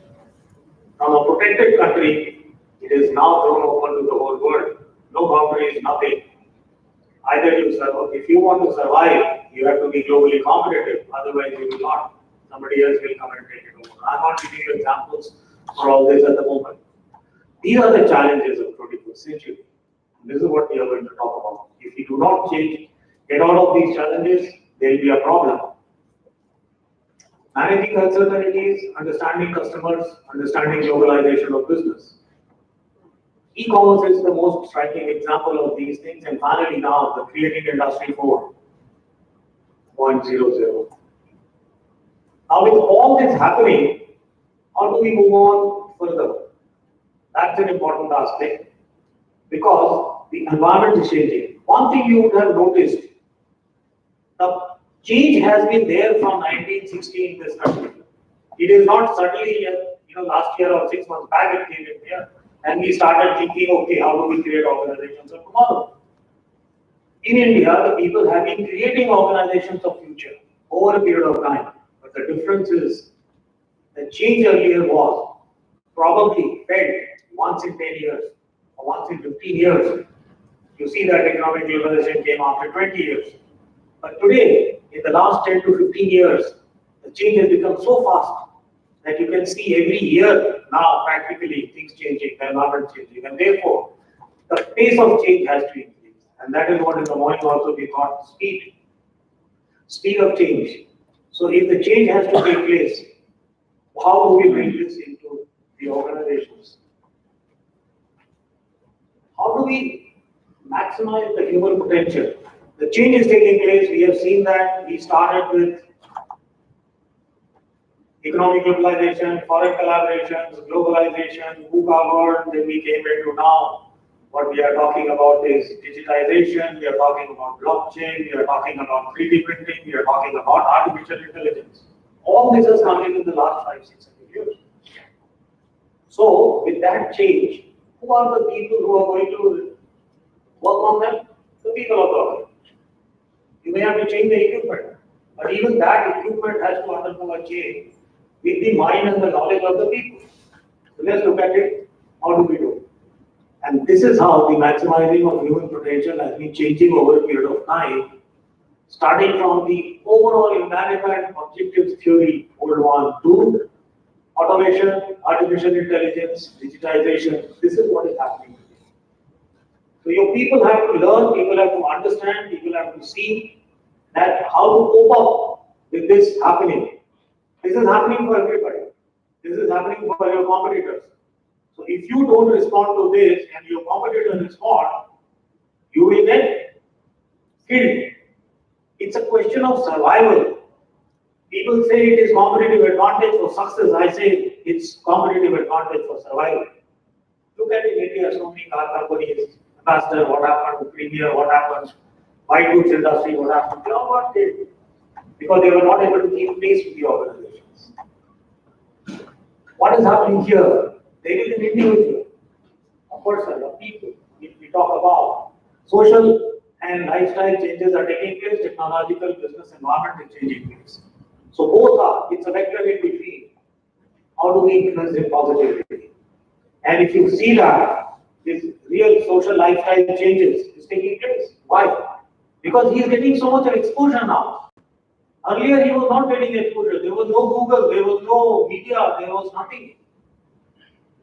From a protected country, it is now thrown open to the whole world. No boundaries, nothing. Either you survive, if you want to survive, you have to be globally competitive. Otherwise, you will not. Somebody else will come and take it over. I'm not giving you examples for all this at the moment. These are the challenges of 21st century. This is what we are going to talk about. If we do not change, get out of these challenges, there will be a problem. Managing uncertainties, understanding customers, understanding globalization of business. E-commerce is the most striking example of these things, and finally now the creating industry 4.00. Now with all this happening, how do we move on further? That's an important aspect because the environment is changing. One thing you would have noticed, the change has been there from 1960 in this country. It is not suddenly, last year or 6 months back it came in here. And we started thinking, okay, how do we create organizations of tomorrow? In India, the people have been creating organizations of future over a period of time. But the difference is, the change earlier was probably felt once in 10 years or once in 15 years. You see that economic globalization came after 20 years. But today, in the last 10 to 15 years, the change has become so fast that you can see every year now practically things changing, the environment changing, and therefore the pace of change has to increase. And that is what in the morning also we thought speed of change. So if the change has to take place, how do we bring this into the organizations? How do we maximize the human potential? The change is taking place. We have seen that we started with economic globalization, foreign collaborations, globalization, VUCA world, then we came into now. What we are talking about is digitization, we are talking about blockchain, we are talking about 3D printing, we are talking about artificial intelligence. All this has come in the last 500-600 years. So, with that change, who are the people who are going to work on them? The people of the organization. You may have to change the equipment, but even that equipment has to undergo a change with the mind and the knowledge of the people. So let's look at it. How do we do it? And this is how the maximizing of human potential has been changing over a period of time, starting from the overall management objectives theory, old one, to automation, artificial intelligence, digitization. This is what is happening today. So your people have to learn, people have to understand, people have to see that how to cope up with this happening. This is happening for everybody. This is happening for your competitors. So if you don't respond to this and your competitors respond, you will get killed. It's a question of survival. People say it is competitive advantage for success. I say it's competitive advantage for survival. Look at in India, so many car companies, Ambassador, what happened to Premier, what happened, white goods industry, what happened, they all got killed because they were not able to keep pace with the organizations. What is happening here? There is an individual, a person, a people. If we talk about social and lifestyle changes are taking place, technological business environment is changing place. So both are, it's a vector in between. How do we influence it positively? And if you see that, this real social lifestyle changes is taking place. Why? Because he is getting so much of exposure now. Earlier he was not getting exposure. There was no Google, there was no media, there was nothing.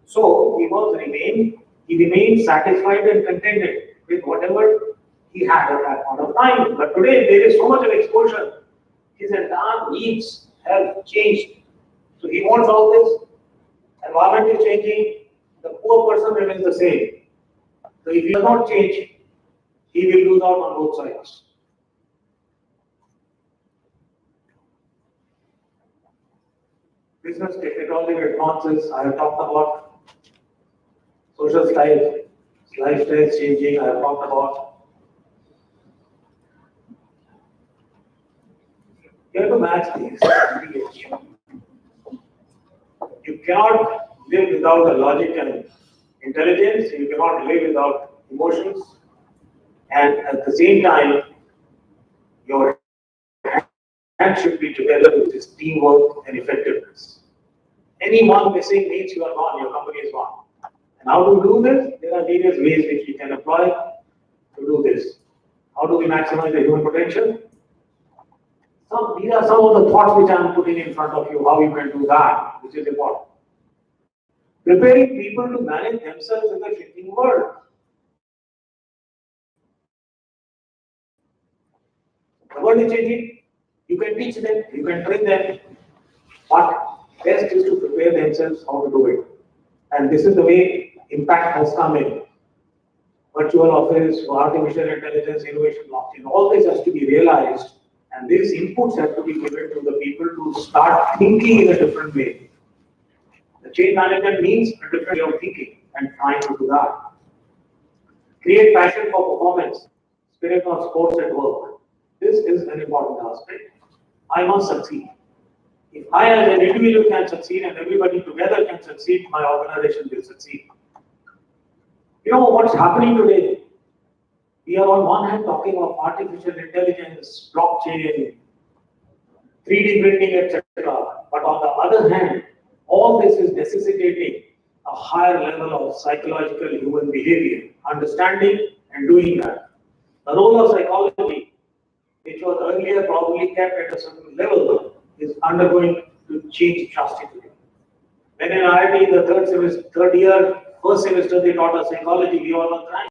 So he remained satisfied and contented with whatever he had at that point of time. But today there is so much of exposure. His entire needs have changed. So he wants all this. Environment is changing. The poor person remains the same. So if he does not change, he will lose out on both sides. Business technology advances, I have talked about. Social lifestyle changing, I have talked about. You have to match these. You cannot live without the logic and intelligence. You cannot live without emotions. And at the same time, your hands should be together with this teamwork and effectiveness. Any one missing means you are gone, your company is gone. And how to do this? There are various ways which we can apply to do this. How do we maximize the human potential? These are some of the thoughts which I am putting in front of you, how you can do that, which is important. Preparing people to manage themselves in the shifting world. The world is changing. You can teach them, you can train them, but best is to prepare themselves how to do it. And this is the way impact has come in. Virtual office, artificial intelligence, innovation, blockchain, all this has to be realized, and these inputs have to be given to the people to start thinking in a different way. The change management means a different way of thinking and trying to do that. Create passion for performance, spirit of sports at work. This is an important aspect. I must succeed. If I as an individual can succeed and everybody together can succeed, my organization will succeed. You know what's happening today? We are on one hand talking of artificial intelligence, blockchain, 3D printing, etc. But on the other hand, all this is necessitating a higher level of psychological human behavior, understanding and doing that. The role of psychology, which was earlier probably kept at a certain level, is undergoing to change drastically. When in IIT, the first semester, they taught us psychology, we all were crying.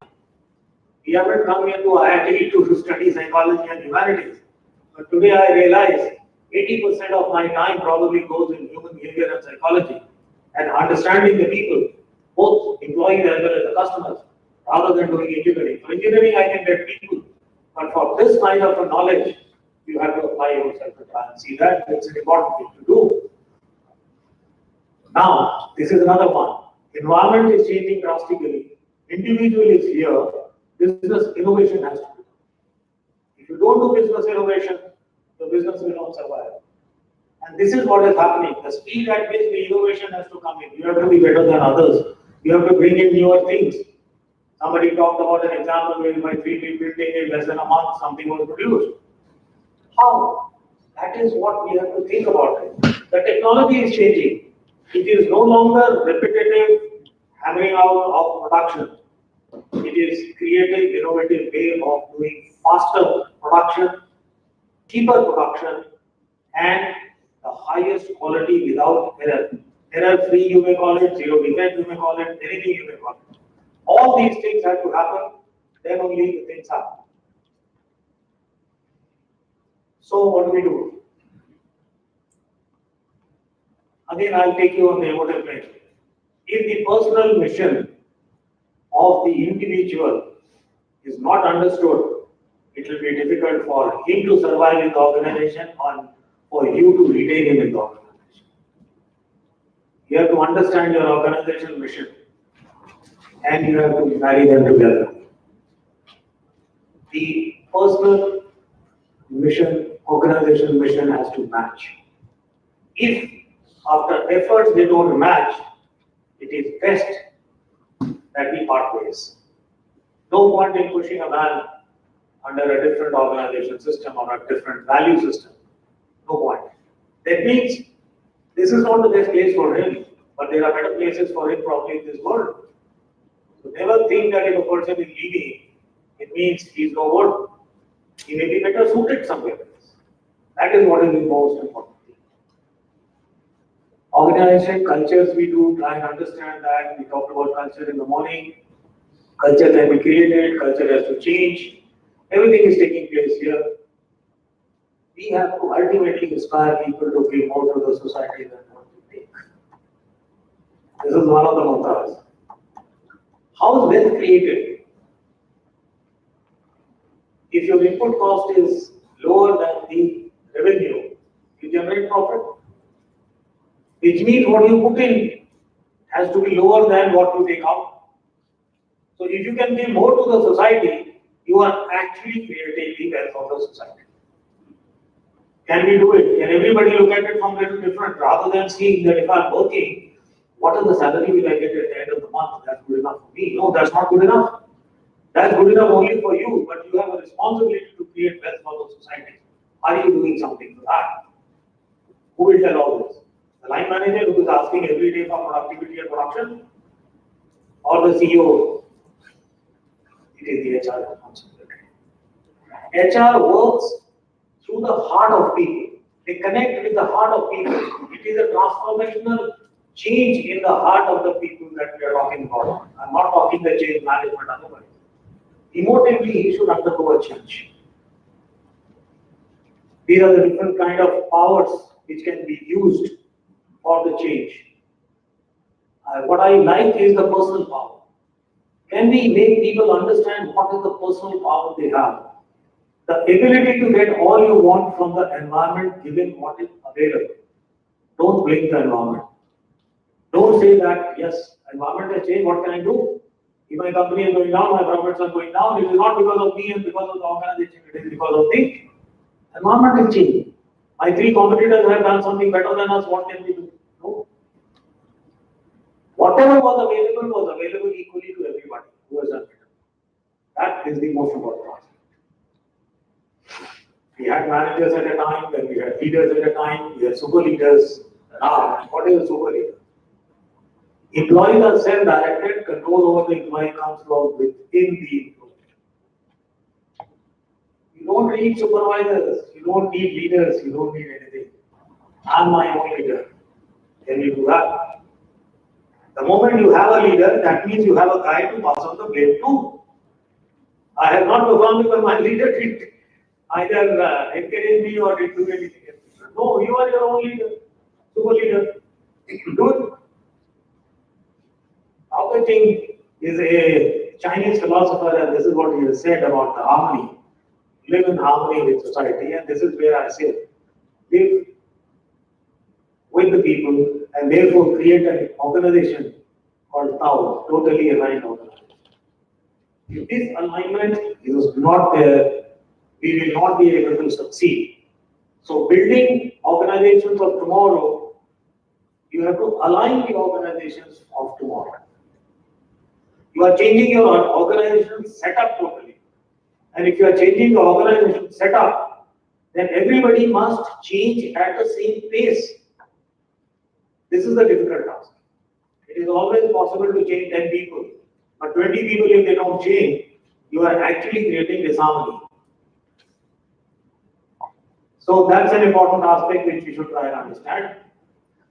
We haven't come here to IIT to study psychology and humanities. But today I realize 80% of my time probably goes in human behavior and psychology and understanding the people, both employees as well as the customers, rather than doing engineering. For engineering, I can get people. But for this kind of a knowledge, you have to apply yourself to try and see that. It's an important thing to do. Now, this is another one. Environment is changing drastically. Individual is here. Business innovation has to be. If you don't do business innovation, the business will not survive. And this is what is happening. The speed at which the innovation has to come in. You have to be better than others. You have to bring in newer things. Somebody talked about an example where by 3D printing in less than a month, something was produced. How? That is what we have to think about it. The technology is changing. It is no longer repetitive hammering out of production. It is creative, innovative way of doing faster production, cheaper production, and the highest quality without error. Error-free, you may call it, zero defect, you may call it, anything you may call it. All these things have to happen, then only the things happen. So what do we do? Again, I'll take you on the emotive plane. If the personal mission of the individual is not understood, it will be difficult for him to survive in the organization and for you to retain him in the organization. You have to understand your organizational mission and you have to marry them together. The personal mission, organizational mission has to match. If after efforts they don't match, it is best that we part ways. No point in pushing a man under a different organization system or a different value system. No point. That means this is not the best place for him, but there are better places for him probably in this world. So never think that if a person is leaving, it means he is no good. He may be better suited somewhere else. That is what is the most important thing. Organization cultures we do try and understand that. We talked about culture in the morning. Culture can be created, culture has to change. Everything is taking place here. We have to ultimately inspire people to give more to the society than what we take. This is one of the mantras. How is wealth created? If your input cost is lower than the revenue, you generate profit. Which means what you put in has to be lower than what you take out. So if you can give more to the society, you are actually creating the wealth of the society. Can we do it? Can everybody look at it from a little different rather than seeing that if I'm working, what is the salary will I get at the end of the month? That's good enough for me. No, that's not good enough. That's good enough only for you, but you have a responsibility to create wealth for the society. Are you doing something for that? Who will tell all this? The line manager who is asking every day for productivity and production? Or the CEO? It is the HR responsibility. HR works through the heart of people. They connect with the heart of people. It is a transformational change in the heart of the people that we are talking about. I'm not talking the change management otherwise. Emotively, he should undergo a change. These are the different kind of powers which can be used for the change. What I like is the personal power. Can we make people understand what is the personal power they have? The ability to get all you want from the environment given what is available. Don't blame the environment. Don't say that, yes, environment has changed, what can I do? If my company is going down, my profits are going down, it is not because of me and because of the organization, it is because of the environment is changing. My three competitors have done something better than us, what can we do? No. Whatever was available equally to everybody who has done better. That is the most important part. We had managers at a time, then we had leaders at a time, we had super leaders. Now, what is a super leader? Employees are self-directed, control over the employee comes from within the employee. You don't need supervisors, you don't need leaders, you don't need anything. I'm my own leader. Can you do that? The moment you have a leader, that means you have a guy to pass on the blame to. I have not performed because my leader did either encourage me or did do anything else. No, you are your own leader, super leader. Do it. Tao Te is a Chinese philosopher, and this is what he has said about the harmony. Live in harmony with society, and this is where I say, live with the people and therefore create an organization called TAO, totally aligned organization. If this alignment is not there, we will not be able to succeed. So building organizations of tomorrow, you have to align the organizations of tomorrow. You are changing your organization setup totally. And if you are changing the organization setup, then everybody must change at the same pace. This is the difficult task. It is always possible to change 10 people, but 20 people, if they don't change, you are actually creating disharmony. So that's an important aspect which we should try and understand.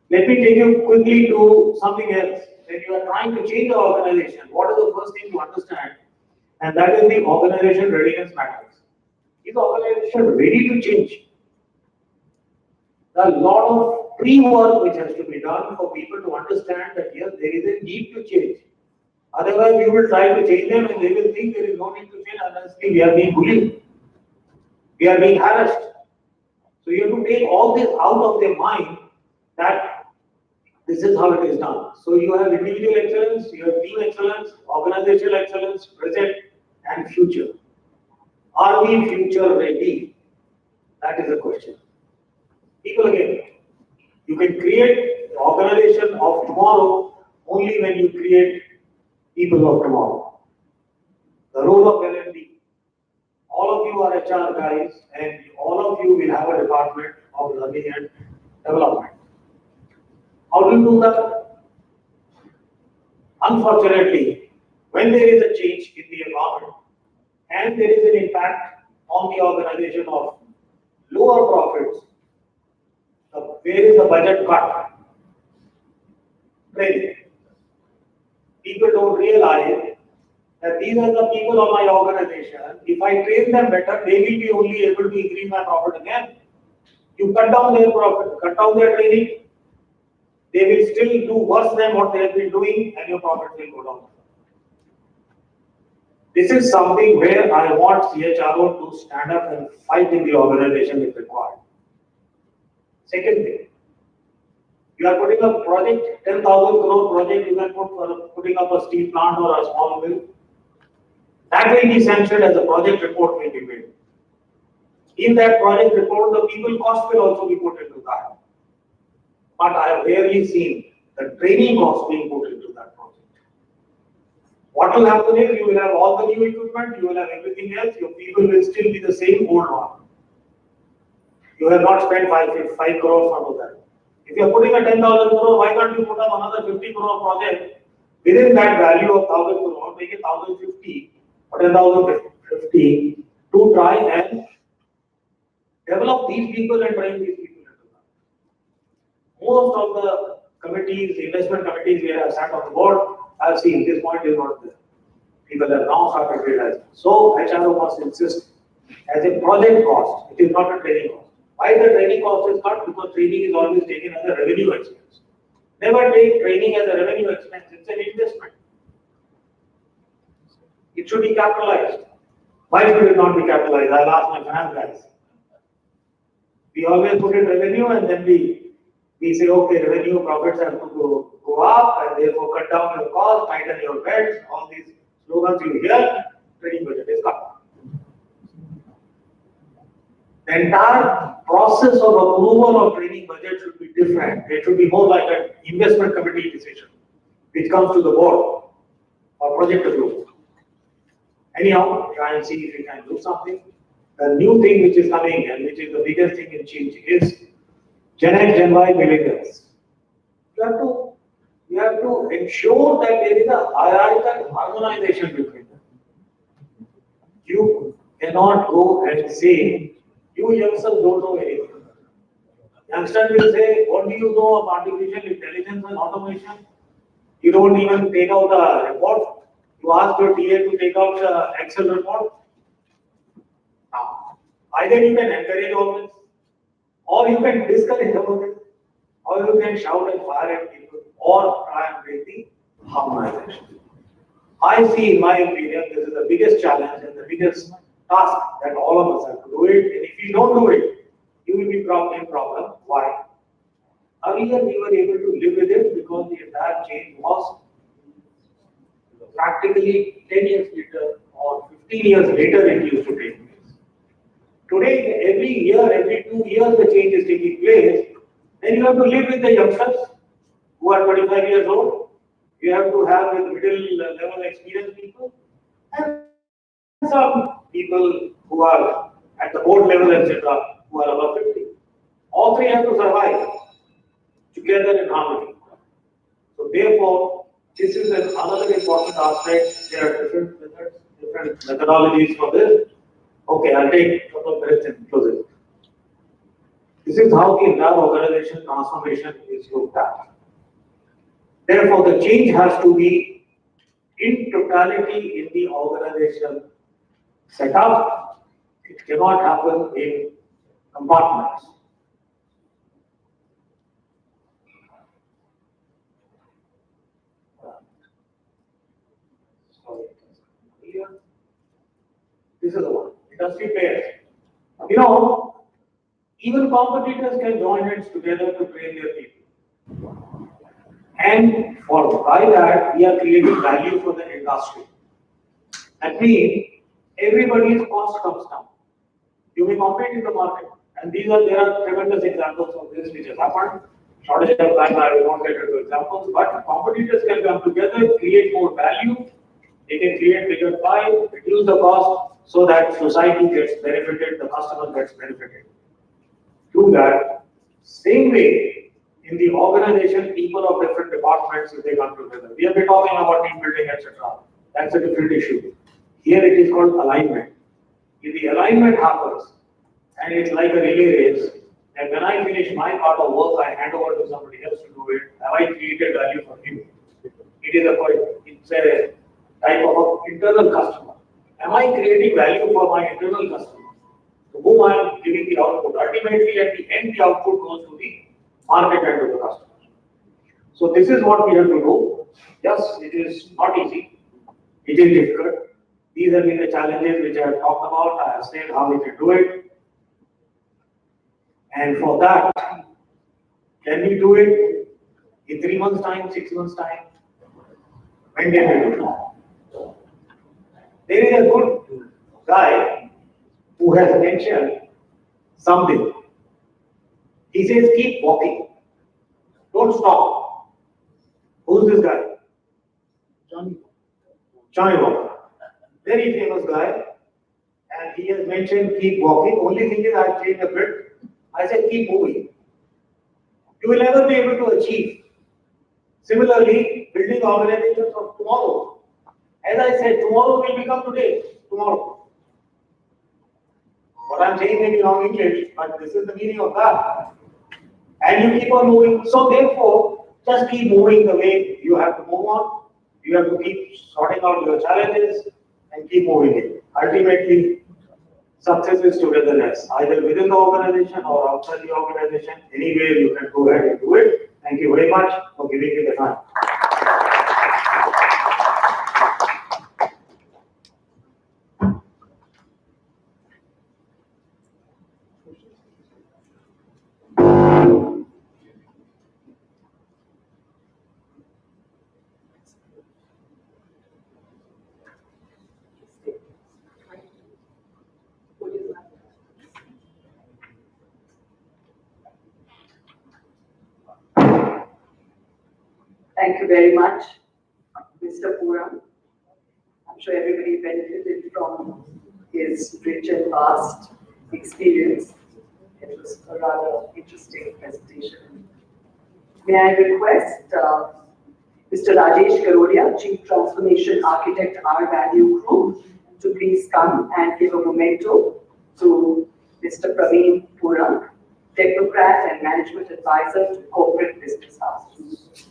Let me take you quickly to something else. When you are trying to change the organization, what is the first thing to understand? And that is the organization readiness matrix. Is the organization ready to change? There are a lot of pre-work which has to be done for people to understand that yes, there is a need to change. Otherwise, you will try to change them and they will think there is no need to change unless we are being bullied. We are being harassed. So you have to take all this out of their mind that this is how it is done. So you have individual excellence, you have team excellence, organizational excellence, present and future. Are we future ready? That is the question. People again, you can create the organization of tomorrow only when you create people of tomorrow. The role of L&D. All of you are HR guys and all of you will have a department of learning and development. How do you do that? Unfortunately, when there is a change in the environment and there is an impact on the organization of lower profits, where is the budget cut? Training. People don't realize that these are the people of my organization. If I train them better, they will be only able to increase my profit again. You cut down their profit, cut down their training, they will still do worse than what they have been doing and your profit will go down. This is something where I want CHRO to stand up and fight in the organization if required. Second thing, you are putting up a project, 10,000 crore project, you can put for putting up a steel plant or a small mill. That will be sanctioned as a project report will be made. In that project report, the people cost will also be put into that. But I have rarely seen the training cost being put into that project. What will happen is you will have all the new equipment, you will have everything else, your people will still be the same old one. You have not spent 5 crores onto that. If you are putting a 10,000 crore, why can't you put up another 50 crore project within that value of 1,000 crore, make it 1,050 or 10,050 to try and develop these people and train these people into that. Most of the committees, investment committees where I have sat on the board, I have seen this point is not there. People have now started realizing. So HRO must insist as a project cost, it is not a training cost. Why the training cost is cut? Because training is always taken as a revenue expense. Never take training as a revenue expense, it's an investment. It should be capitalized. Why should it not be capitalized? I'll ask my finance guys. We always put in revenue and then we say, okay, revenue profits have to go up and therefore cut down your cost, tighten your beds, all these slogans you hear, training budget is cut. The entire process of approval of training budget should be different. It should be more like an investment committee decision, which comes to the board or project approval. Anyhow, try and see if you can do something. The new thing which is coming and which is the biggest thing in change is Gen X, Gen Y millennials. You have to ensure that there is a hierarchical harmonization between them. You cannot go and say, you yourself don't know anything. Youngsters will say, what do you know of artificial intelligence and automation? You don't even take out a report. You ask your TA to take out the Excel report. Now, either you can encourage all this, or you can discourage about it, or you can shout and fire at people, or try and break the harmonization. I see, in my opinion, this is the biggest challenge and the biggest task that all of us have to do it. And if you don't do it, you will be in problem. Why? Earlier, we were able to live with it because the entire change was practically 10 years later or 15 years later it used to take place. Today, every year, every 2 years, the change is taking place. Then you have to live with the youngsters who are 25 years old. You have to have with middle level experienced people and some people who are at the board level, etc., who are above 50. All three have to survive together in harmony. So therefore, this is another important aspect. There are different methods, different methodologies for this. Okay, I'll take a couple of minutes and close it. This is how the entire organization transformation is looked at. Therefore, the change has to be in totality in the organization setup. It cannot happen in compartments. This is the one. Industry players. You know, even competitors can join hands together to train their people. And by that, we are creating value for the industry. That means everybody's cost comes down. You may compete in the market. And there are tremendous examples of this which has happened. Shortage of time, I will not get into examples, but competitors can come together, create more value. They can create bigger pie, reduce the cost so that society gets benefited, the customer gets benefited. Do that. Same way, in the organization, people of different departments, if they come together. We have been talking about team building, etc. That's a different issue. Here it is called alignment. If the alignment happens, and it's like a relay race, and when I finish my part of work, I hand over to somebody else to do it. Have I created value for him? It's a type of an internal customer. Am I creating value for my internal customer? To whom I am giving the output? Ultimately, at the end, the output goes to the market and to the customer. So this is what we have to do. Yes, it is not easy. It is difficult. These have been the challenges which I have talked about. I have said how we can do it. And for that, can we do it in 3 months' time, 6 months' time? When can we do it? There is a good guy who has mentioned something. He says, keep walking. Don't stop. Who's this guy? Johnny Walker. Very famous guy. And he has mentioned keep walking. Only thing is I've changed a bit. I said keep moving. You will never be able to achieve. Similarly, building organizations of tomorrow. As I said, tomorrow will become today. Tomorrow. What I'm saying may be wrong English, but this is the meaning of that. And you keep on moving. So therefore, just keep moving the way you have to move on. You have to keep sorting out your challenges and keep moving it. Ultimately, success is togetherness, either within the organization or outside the organization. Anywhere you can go ahead and do it. Thank you very much for giving me the time. Thank you very much, Mr. Puram. I'm sure everybody benefited from his rich and vast experience. It was a rather interesting presentation. May I request Mr. Rajesh Garodia, Chief Transformation Architect, R Value Group, to please come and give a memento to Mr. Praveen Puram, Technocrat and Management Advisor to Corporate Business Houses.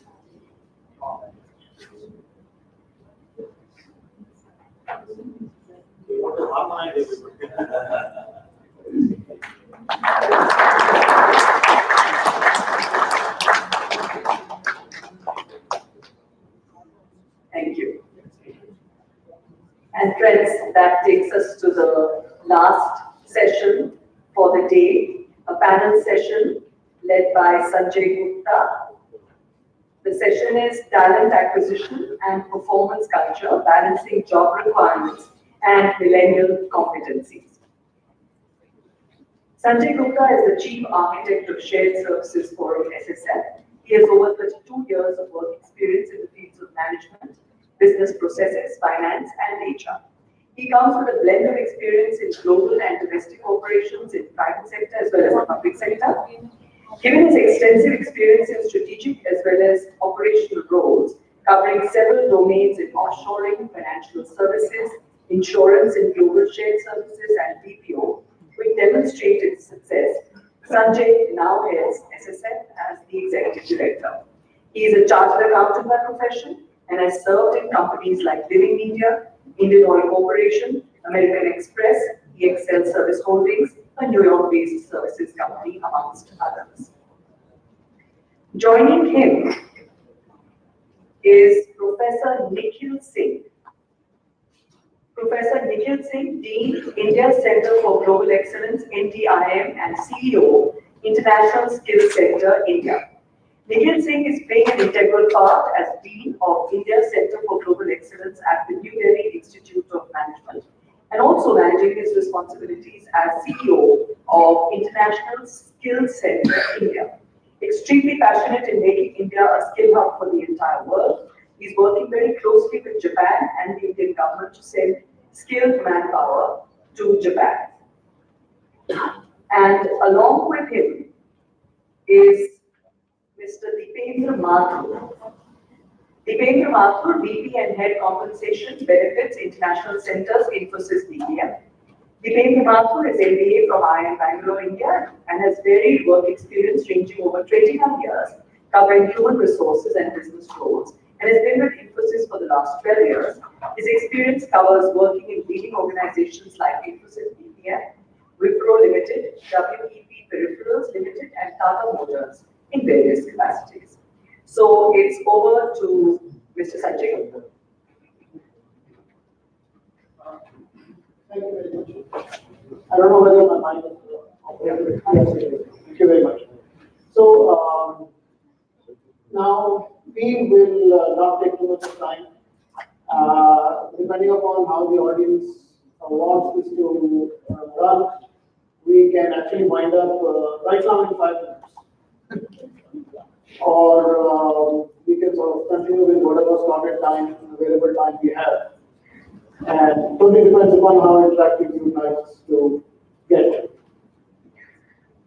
Thank you. And friends, that takes us to the last session for the day, a panel session led by Sanjay Gupta. The session is talent acquisition and performance culture, balancing job requirements and millennial competencies. Sanjay Gupta is the chief architect of shared services for SSF. He has over 32 years of work experience in the fields of management, business processes, finance, and HR. He comes with a blend of experience in global and domestic operations in private sector as well as the public sector. Given his extensive experience in strategic as well as operational roles, covering several domains in offshoring, financial services, insurance and global shared services, and BPO, with demonstrated success, Sanjay now heads SSF as the executive director. He is a chartered accountant by profession and has served in companies like Living India, Indian Oil Corporation, American Express, EXL Service Holdings, a New York-based services company, amongst others. Joining him is Professor Nikhil Singh. Professor Nikhil Singh, Dean, India Center for Global Excellence, NTIM, and CEO, International Skills Center, India. Nikhil Singh is playing an integral part as Dean of India Center for Global Excellence at the New Delhi Institute of Management, and also managing his responsibilities as CEO of International Skills Center, India. Extremely passionate in making India a skill hub for the entire world, he's working very closely with Japan and the Indian government to send skilled manpower to Japan. And along with him is Mr. Deependra Mathur. Deependra Mathur, VP and Head Compensation Benefits International Centers, Infosys DBM. Deependra Mathur is MBA from IIM Bangalore, India, and has varied work experience ranging over 21 years, covering human resources and business roles, and has been with Infosys for the last 12 years. His experience covers working in leading organizations like Infosys DBM, Wipro Limited, WEP Peripherals Limited, and Tata Motors in various capacities. So it's over to Mr. Sanjay Gupta. Thank you very much. I don't know whether my mind is operating. Thank you very much. So now we will not take too much of time. Depending upon how the audience wants this to run, we can actually wind up right now in 5 minutes. Or we can sort of continue with whatever slotted time, available time we have. And totally depends upon how interactive you guys to get.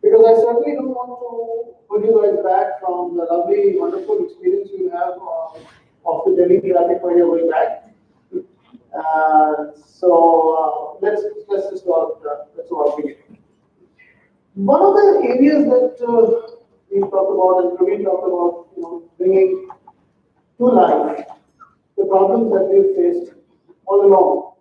Because I certainly don't want to put you guys back from the lovely, wonderful experience you have of the Delhi traffic when you're going back. So let's just start begin. One of the areas that we talked about and Praveen talked about, bringing to life the problems that we've faced all along.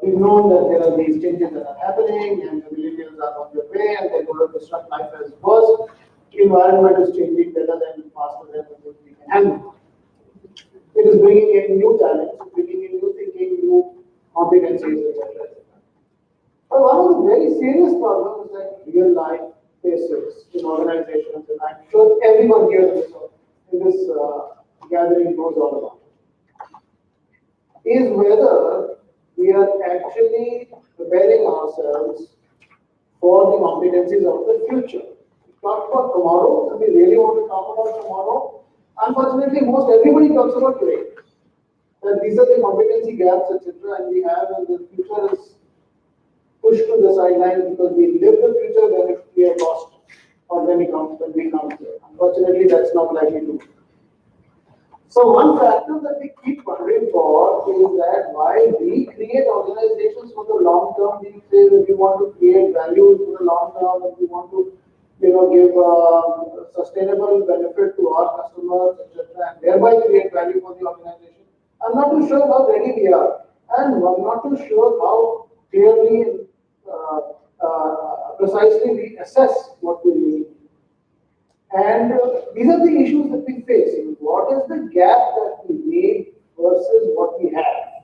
We've known that there are these changes that are happening and the millennials are on their way and they're going to disrupt life as worse. The environment is changing better than faster than we can handle. It is bringing in new talents, bringing in new thinking, new competencies, etc. But one of the very serious problems that real life faces in organizations, and I'm sure everyone here in this gathering knows all about it, is whether we are actually preparing ourselves for the competencies of the future. We talk about tomorrow, and we really want to talk about tomorrow. Unfortunately, most everybody talks about today. That these are the competency gaps, etc., and we have, and the future is pushed to the sideline because we live the future when we are lost or when we come here. Unfortunately, that's not likely to be. So one factor that we keep wondering for is that while we create organizations for the long term, we say that we want to create value for the long term, and we want to, give sustainable benefit to our customers, etc., and thereby create value for the organization. I'm not too sure how ready we are, and I'm not too sure how clearly, precisely we assess what we really need. And these are the issues that we face. What is the gap that we made versus what we have?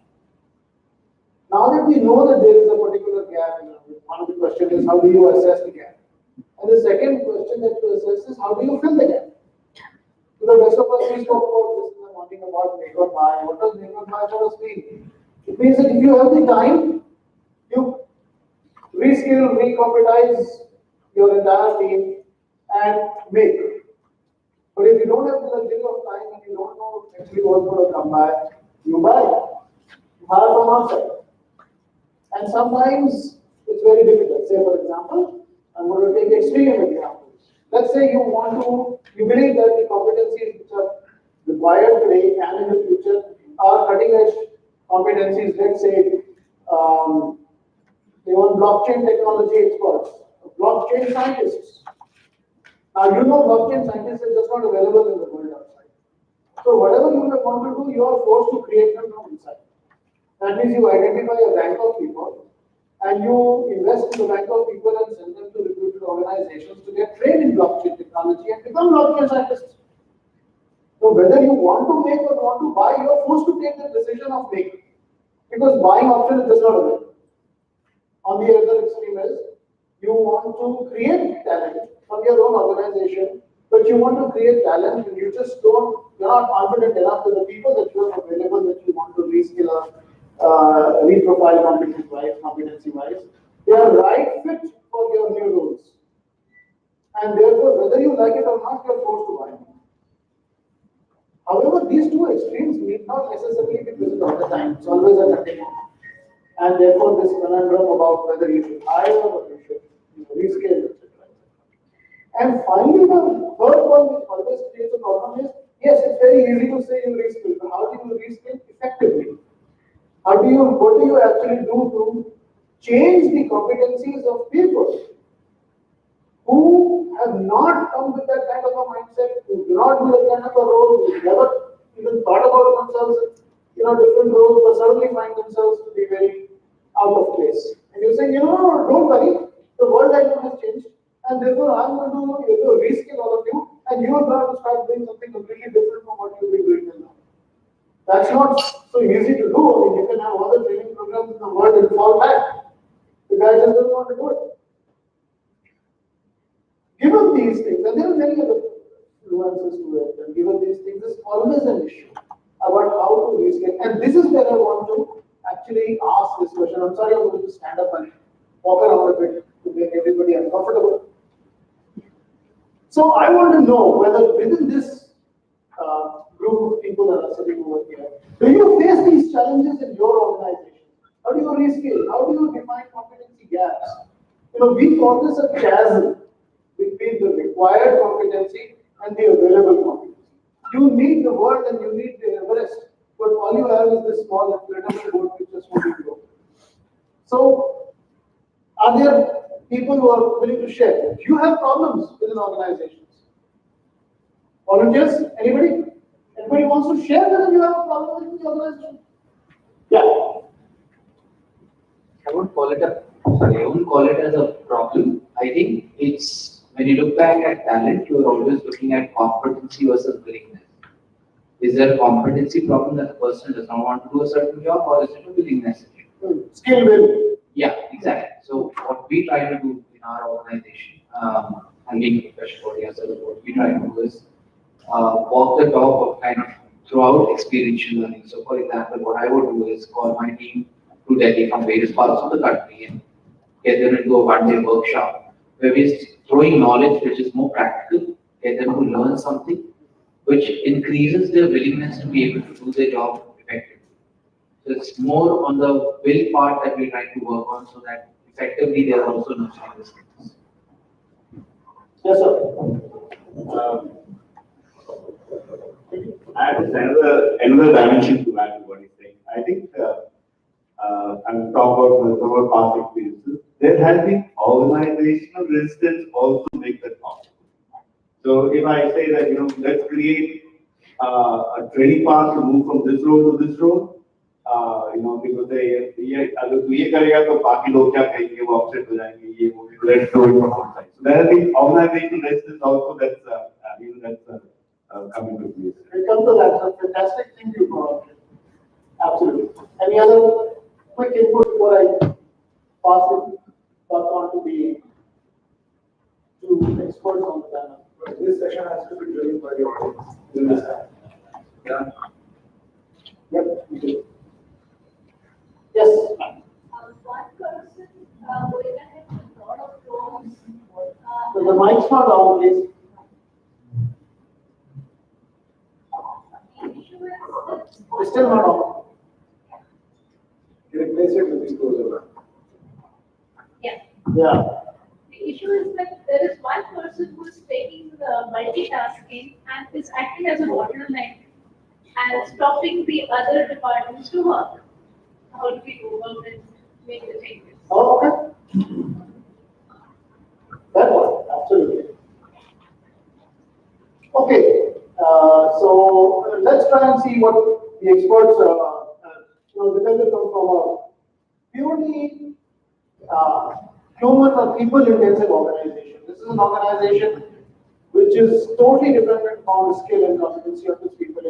Now that we know that there is a particular gap, one of the questions is how do you assess the gap? And the second question question that you assess is how do you fill the gap? To the rest of us, we spoke about this in the morning about make or buy. What does make or buy for us mean? It means that if you have the time, you reskill, recompetize your entire team and make. But if you don't have the luxury of time and you don't know actually what's going to come back, you buy. You hire from outside. And sometimes it's very difficult. Say, for example, I'm going to take extreme examples. Let's say you believe that the competencies which are required today and in the future are cutting edge competencies. Let's say they want blockchain technology experts, blockchain scientists. Now you know blockchain scientists are just not available in the world outside. So whatever you may want to do, you are forced to create them from inside. That means you identify a bank of people and you invest in the bank of people and send them to reputed organizations to get trained in blockchain technology and become blockchain scientists. So whether you want to make or want to buy, you are forced to take the decision of making. Because buying option is just not available. On the other extreme is, you want to create talent from your own organization, but you want to create talent and you're not confident enough that the people that you have available that you want to reskill or reprofile competency-wise, they are right fit for your new roles. And therefore, whether you like it or not, you're forced to buy them. However, these two extremes need not necessarily be present all the time. It's always a continuum. And therefore, this conundrum about whether you should hire or you should rescale, etc. And finally, the third one which always creates a problem is, yes, it's very easy to say you reskill, but how do you reskill effectively? What do you actually do to change the competencies of people who have not come with that kind of a mindset, who do not do that kind of a role, who never even thought about themselves in different roles, but suddenly find themselves to be very out of place. And you say, don't worry, the world I know has changed, and therefore I'm going to reskill all of you, and you are going to start doing something completely different from what you've been doing till now. That's not so easy to do. I mean, you can have all the training programs in the world and fall back. The guy just doesn't want to do it. Given these things, and there are many other nuances to it, and given these things, there's always an issue about how to reskill. And this is where I want to actually ask this question. I'm sorry, I'm going to stand up and walk around a bit to make everybody uncomfortable. So I want to know whether within this group of people that are sitting over here, do you face these challenges in your organization? How do you reskill? How do you define competency gaps? We call this a chasm between the required competency and the available competency. You need the world and you need the Everest, but all you have is this small inflatable boat which just won't go. So, are there people who are willing to share? Do you have problems within organizations? Volunteers? Anybody? Anybody wants to share whether you have a problem with the organization? Yeah. I won't call it as a problem. I think it's when you look back at talent, you are always looking at competency versus willingness. Is there a competency problem that the person does not want to do a certain job, or is it a willingness issue? Skill will. Yeah, exactly. So what we try to do in our organization, and being professional for yourself, what we try to do is walk the talk of kind of throughout experiential learning. So for example, what I would do is call my team to Delhi from various parts of the country and get them into a one-day workshop where we're throwing knowledge which is more practical, get them to learn something which increases their willingness to be able to do their job effectively. So it's more on the will part that we try to work on so that effectively they are also nurturing these things. Yes, sir. Add another dimension to add to what he's saying. I think I'm talking about past experiences. There has been organizational resistance also make that possible. So if I say that let's create a training path to move from this role to this role, because ये अगर तू ये करेगा तो बाकी लोग क्या कहेंगे वो upset हो जाएंगे ये वो let's do it from outside. So there has been organizational resistance also that's coming to place. It comes to that. That's a fantastic thing you brought. Absolutely. Any other quick input before I pass it back on to experts on the panel. But this session has to be driven by the audience. You understand? Yeah. Yep. We do. Yes. One person going ahead with a lot of drones. So the mic's not on, please. The issue is that It's still not on. You replace it with this closer. yeah. Yeah. The issue is that there is one person who is taking the multitasking and is acting as a bottleneck and stopping the other departments to work. How do we go about and make the changes? Oh, okay. That one, absolutely. Okay, so let's try and see what the experts, dependent from a purely human or people-intensive organization. This is an organization which is totally dependent on the skill and competency of its people.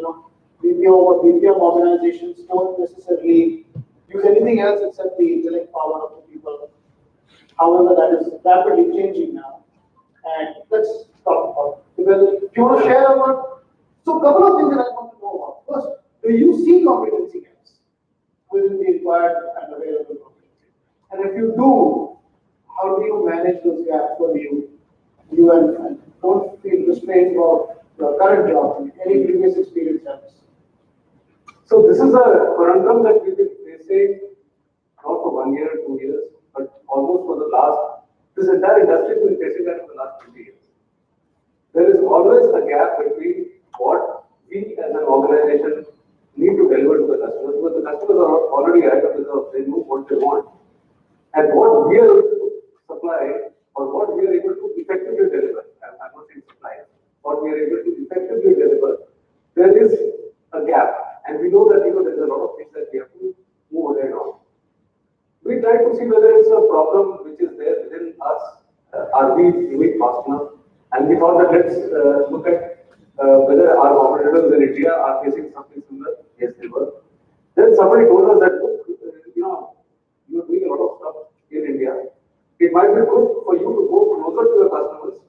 BPM organizations don't necessarily use anything else except the intellect power of the people. However, that is rapidly changing now. And let's talk about it. Well, do you want to share about? So, a couple of things that I want to know about. First, do you see competency gaps within the required and available competency? And if you do, how do you manage those gaps for you? And don't feel restrained about your current job and any previous experience helps. So this is a conundrum that we've been facing not for 1 year, 2 years, but almost for the last, this entire industry has been facing that for the last 20 years. There is always a gap between what we as an organization need to deliver to the customers, because the customers are already ahead of the curve, they know what they want. And what we are able to supply, or what we are able to effectively deliver, I'm not saying supply, what we are able to effectively deliver, there is a gap. And we know that there's a lot of things that we have to move ahead on. We try to see whether it's a problem which is there within us. Are we doing fast enough? And we thought that let's look at whether our competitors in India are facing something similar. Yes, they were. Then somebody told us that, look, you're doing a lot of stuff in India. It might be good for you to go closer to your customers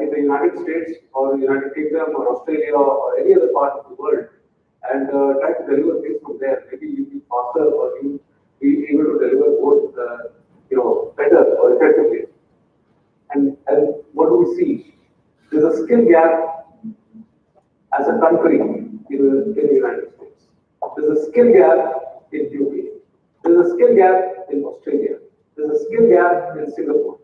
in the United States or United Kingdom or Australia or any other part of the world and try to deliver things from there. Maybe you'll be faster or you'll be able to deliver both, better or effectively. And what do we see? There's a skill gap as a country in the United States. There's a skill gap in UK. There's a skill gap in Australia. There's a skill gap in Singapore.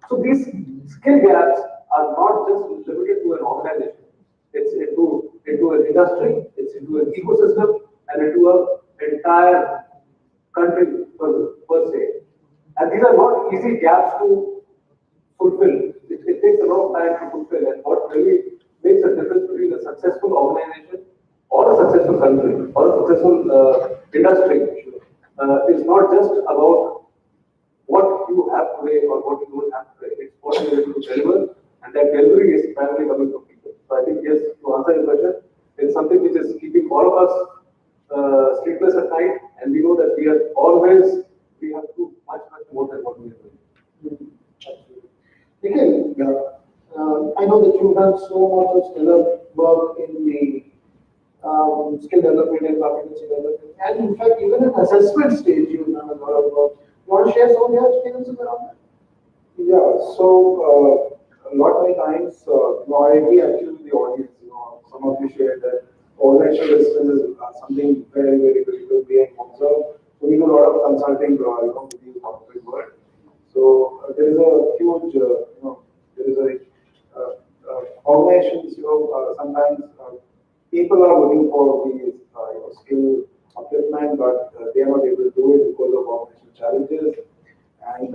So these skill gaps are not just limited to an organization. It's into an industry, it's into an ecosystem, and into an entire country per se. And these are not easy gaps to fulfill. It takes a lot of time to fulfill. And what really makes a difference between a successful organization or a successful country or a successful industry is not just about what you have today or what you don't have today. It's what you're able to deliver, and that delivery is primarily coming from people. So I think, yes, to answer your question, it's something which is keeping all of us sleepless at night, and we know that we have to do much more than what we are doing. Nikhil, I know that you've done so much of stellar work in the skill development and competency development, and in fact, even in assessment stage, you've done a lot of work. You want to share some of your experiences around that? Yeah, so a lot of times, I agree actually with the audience. Some of you shared that organizational resistance is something very, very critical being observed. So we do a lot of consulting, with the corporate world. So there is a huge, there is organizations, sometimes people are looking for these, skill upliftment, but they are not able to do it because of organizational challenges. And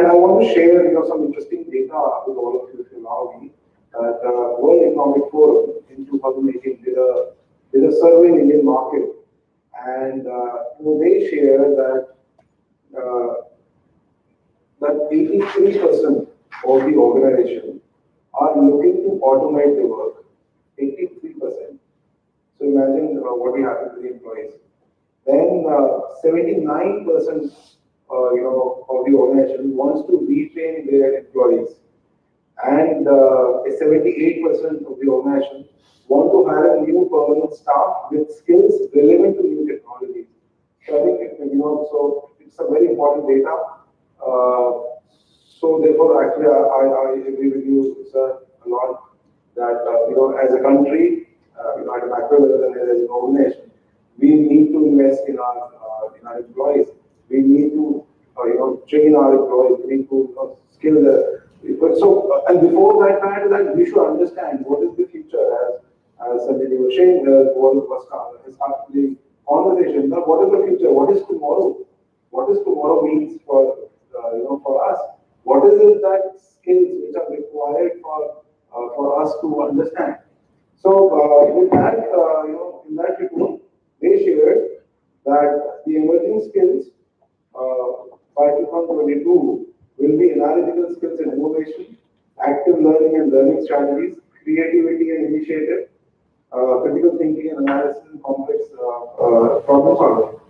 I want to share, some interesting data with all of you if you allow me. The World Economic Forum in 2018 did a survey in Indian market, and they share that 83% of the organization are looking to automate the work. 83%. So imagine what will happen to the employees. Then 79% of the organization wants to retrain their employees and 78% of the organization want to hire new permanent staff with skills relevant to new technologies. So I think so it's a very important data. So therefore, actually, I agree with you, sir, a lot that as a country, at a macro level and as an organization, we need to invest in our employees. We need to train our employees. We need to skill the. And before that, we should understand what is the future as Sanjay was saying, what was started the conversation. Now, what is the future? What is tomorrow? What does tomorrow means for us? What is it that skills which are required for us to understand? So with that, in that report, they shared that the emerging skills by 2022 will be analytical skills and innovation, active learning and learning strategies, creativity and initiative, critical thinking and analysis, and complex problem solving.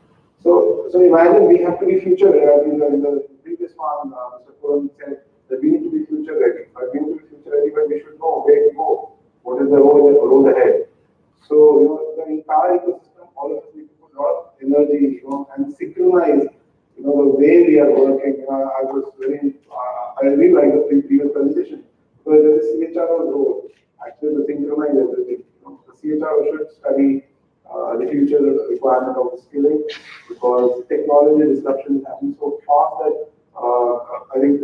So imagine we have to be future ready. In the previous one, Mr. Puran said that we need to be future ready. But we need to be future ready, but we should know where to go. What is the road ahead? So the entire ecosystem, all of us need to put a lot of energy, and synchronize, the way we are working. I was I really like the previous presentation because there is CHRO's role. Actually, to synchronize everything. The CHRO should study the future requirement of the skilling because technology disruption is happening so fast that I think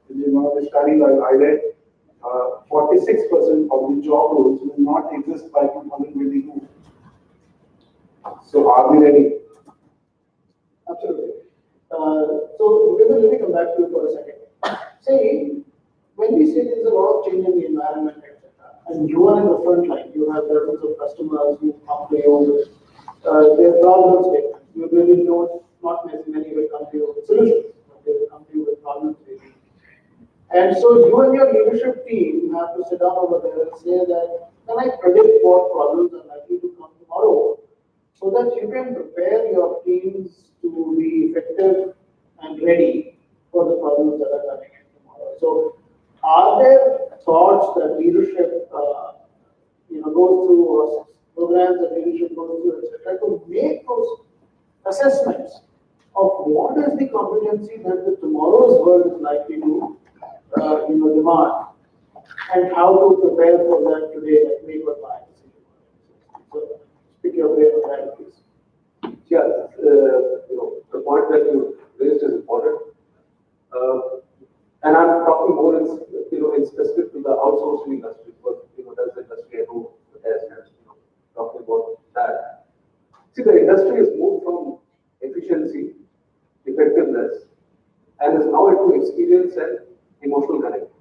in one of the studies I read, 46% of the job roles will not exist by 2022. So are we ready? Absolutely. So, let me come back to you for a second. Say, when we say there is a lot of change in the environment, etc., and you are in the front line, you have dozens of customers who come to you with their problem statements. You really don't, not many will come to you with solutions, but they will come to you with problem statements. And so you and your leadership team have to sit down over there and say that, can I predict what problems are likely to come tomorrow so that you can prepare your teams to be effective and ready for the problems that are coming in tomorrow. So are there thoughts that leadership goes through or programs that leadership goes through, etc., to make those assessments of what is the competency that the tomorrow's world is likely to demand, and how to prepare for that today, like make or buy decision. So, speak your brain on that, please. Yeah, the point that you raised is important, and I'm talking more in specific to the outsourcing industry, because that's the industry I know the best, and talking about that. See, the industry has moved from efficiency, effectiveness, and is now into experience and emotional connect.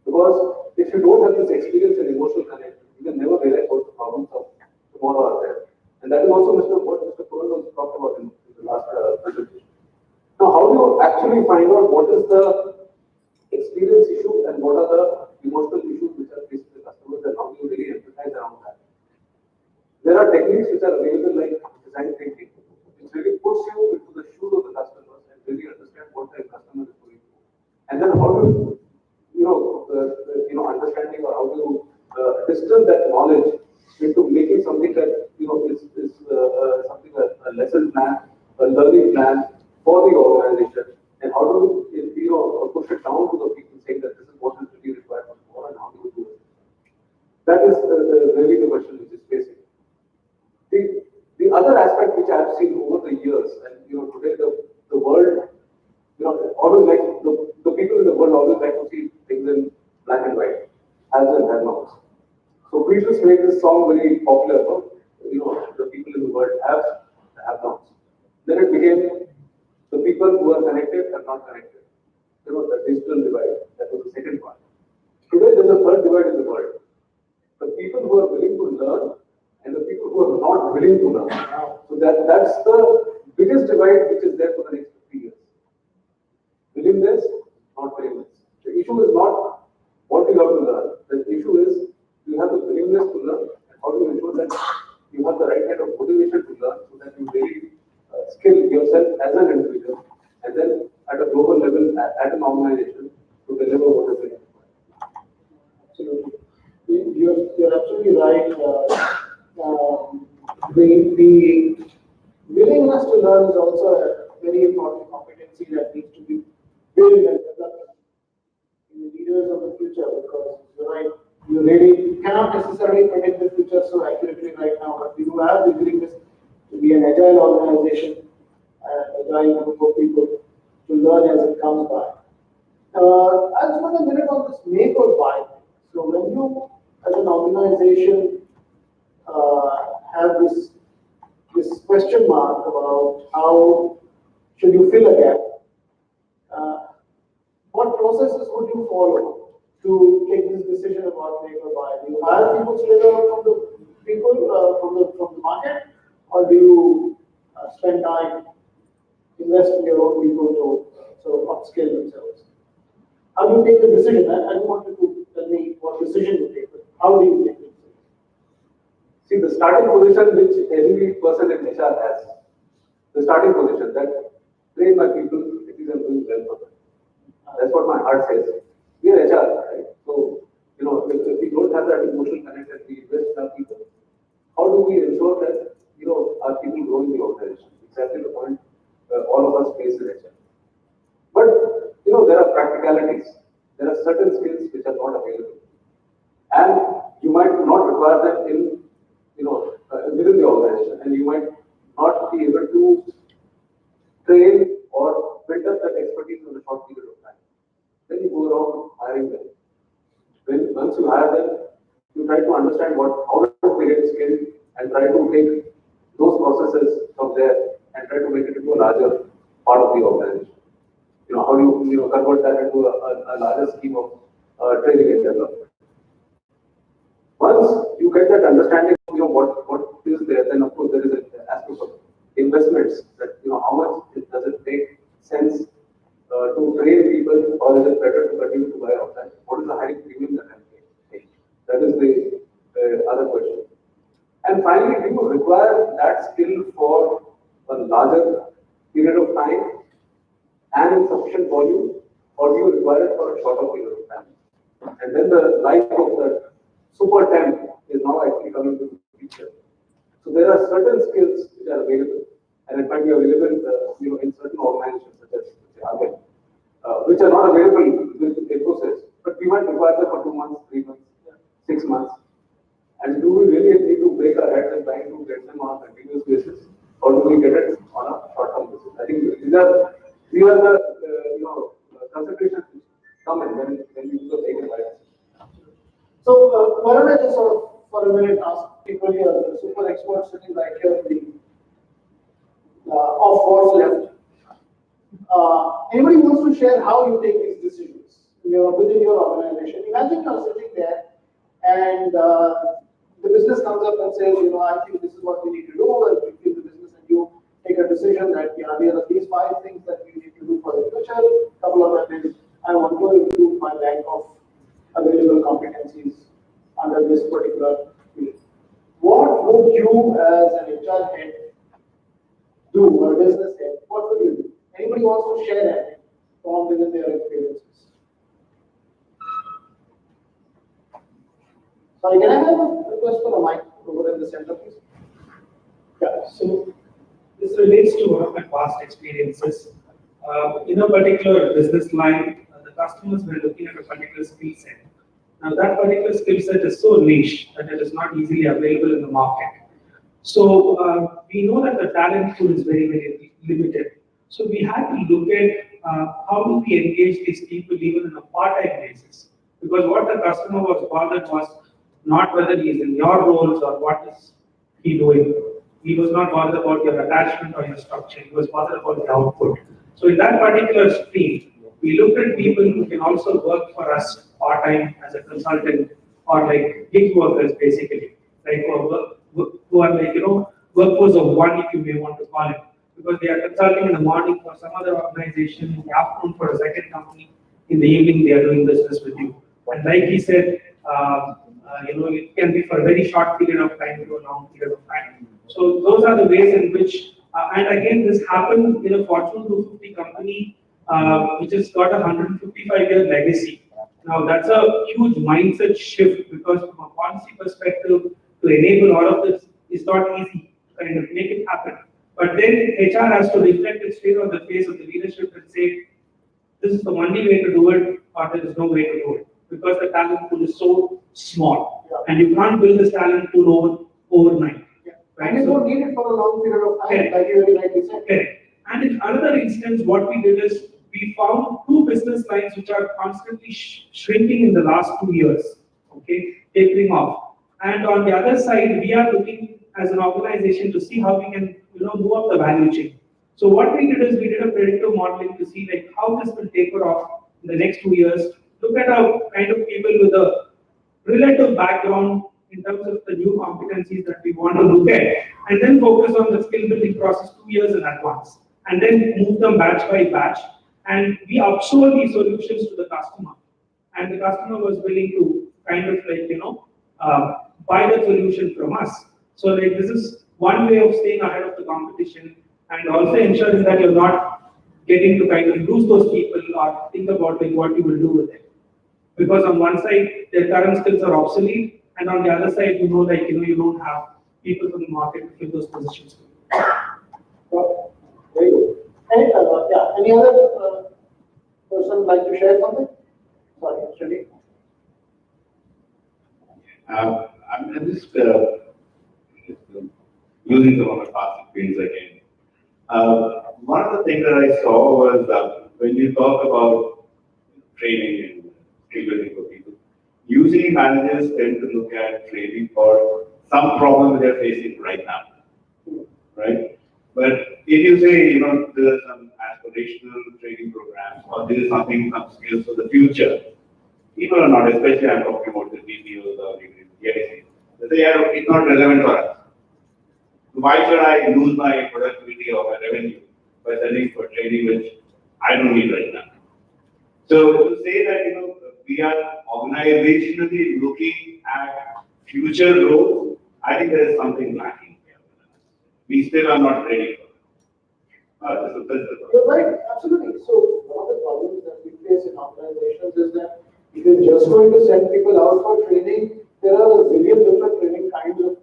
Because if you don't have this experience and emotional connect, you can never realize what the problems of tomorrow are there. And that is also what Mr. Puran was talked about in the last presentation. Now, how do you actually find out what is the experience issue and what are the emotional issues which are facing the customers, and how do you really empathize around that? There are techniques which are available like design thinking, which really puts you into the shoes of the customers and really understand what the customer is going through. And then how do understanding, or how do you distill that knowledge into making something that is something a lesson plan, a learning plan for the organization, and how do you push it down to the people, saying that this is what is really required for tomorrow, and how do you do it? That is really the question which is facing. The other aspect which I have seen over the years, and today the world, always like the people in the world always like to see things in black and white, as and have nots. So Beatles made this song very popular. The people in the world have nots. Then it became the people who are connected are not connected. The digital divide. That was the second part. Today there is a third divide in the world. The people who are willing to learn and the people who are not willing to learn. So that's the biggest divide which is there for the next 50 years. Willingness, not willingness. The issue is not what you have to learn. The issue is you have the willingness to learn, and how do you ensure that you have the right kind of motivation to learn so that you really skill yourself as an individual, and then at a global level, at an organization, to deliver what is required. you're absolutely right. The willingness to learn is also a very important competency that needs to be built and developed in the leaders of the future, because you're right, you cannot necessarily predict the future so accurately right now, but we do have the willingness to be an agile organization, agile group of people to learn as it comes by. I'll spend a minute on this make or buy. So when you, as an organization, have this question mark about how should you fill a gap, what processes would you follow to take this decision about make or buy? Do you hire people straight out from the people from the market, or do you spend time invest in your own people to sort of upskill themselves? How do you take the decision? I don't want you to tell me what decision you take, but how do you take the decision? See, the starting position which every person in HR has, the starting position that train my people, it is doing well for them. That's what my heart says. We are HR, right? So, if we don't have that emotional connect that we invest in our people, how do we ensure that, our people grow in the organization? Exactly the point all of us face in HR. But, there are practicalities. There are certain skills which are not available. And you might not require them in, within the organization. And you might not be able to train or build up that expertise in a short period of time. Then you go around hiring them. Once you hire them, you try to understand how to create skill and try to take those processes from there and try to make it into a larger part of the organization. How do you convert that into a larger scheme of training and development. Once you get that understanding of what is there, then of course there is an aspect of investments that how much does it make sense to train people, or is it better to continue to buy outside? What is the hiring premium that I'm paying? That is the other question. And finally, do you require that skill for a larger period of time and in sufficient volume, or do you require it for a shorter period of time? And then the life of the super temp is now actually coming to the picture. So there are certain skills which are available, and it might be available, in certain organizations such as Arvind, which are not available with the process, but we might require them for 2 months, 3 months, 6 months. And do we really need to break our heads and trying to get them on a continuous basis, or do we get it on a short-term basis? I think these are the considerations which come in when you do take a buy. So why don't I just sort of for a minute ask people here, the super experts sitting right here in the of what's left. Anybody wants to share how you take these decisions within your organization? Imagine you're sitting there and the business comes up and says, I think this is what we need to do, and you feel the business and you take a decision that there are these 5 things that we need to do for the future. A couple of them is I want to improve my bank of available competencies under this particular field. What would you as an HR head do, or business head? What would you do? Anybody wants to share that from within their experiences? Sorry, can I have a request for a mic over in the center, please? Yeah, so this relates to one of my past experiences. In a particular business line, the customers were looking at a particular skill set. Now, that particular skill set is so niche that it is not easily available in the market. So, we know that the talent pool is very, very limited. So, we had to look at how do we engage these people even on a part-time basis. Because what the customer was bothered was not whether he is in your roles or what is he doing. He was not bothered about your attachment or your structure. He was bothered about the output. So in that particular stream, we looked at people who can also work for us part-time as a consultant or like gig workers basically, like who are like, workforce of one, if you may want to call it, because they are consulting in the morning for some other organization, in the afternoon for a second company, in the evening they are doing business with you. And like he said, it can be for a very short period of time to a long period of time. So those are the ways in which, and again, this happened in a Fortune 250 company, which has got a 155-year legacy. Now that's a huge mindset shift because from a policy perspective, to enable all of this is not easy to kind of make it happen. But then HR has to reflect its fear on the face of the leadership and say, this is the only way to do it, or there is no way to do it. Because the talent pool is so small. And you can't build this talent pool overnight. Right? And you don't need it for a long period of time, like you very rightly said. Correct. And in another instance, what we did is we found two business lines which are constantly shrinking in the last 2 years, okay, tapering off. And on the other side, we are looking as an organization to see how we can, move up the value chain. So what we did is we did a predictive modeling to see like how this will taper off in the next 2 years. Look at how kind of people with a relative background in terms of the new competencies that we want to look at, and then focus on the skill building process 2 years in advance, and then move them batch by batch. And we upsold these solutions to the customer, and the customer was willing to kind of like, buy the solution from us. So like this is one way of staying ahead of the competition and also ensuring that you're not getting to kind of lose those people or think about like what you will do with it. Because on one side, their current skills are obsolete, and on the other side, you don't have people from the market to fill those positions. Very good. Any other person like to share something? Sorry, actually. I'm just using some of my past experience again. One of the things that I saw was when you talk about training and skill building for people, usually managers tend to look at training for some problem they're facing right now, right? But if you say, there are some aspirational training programs or there is something, some skills for the future, people are not, especially I'm talking about the DPOs or the DICs, they say, yeah, it's not relevant for us. Why should I lose my productivity or my revenue by sending for training which I don't need right now? So to say that, we are organizationally looking at future roles, I think there is something lacking here. We still are not ready for it. You're right, absolutely. So one of the problems that we face in organizations is that if you're just going to send people out for training, there are a zillion different training kinds of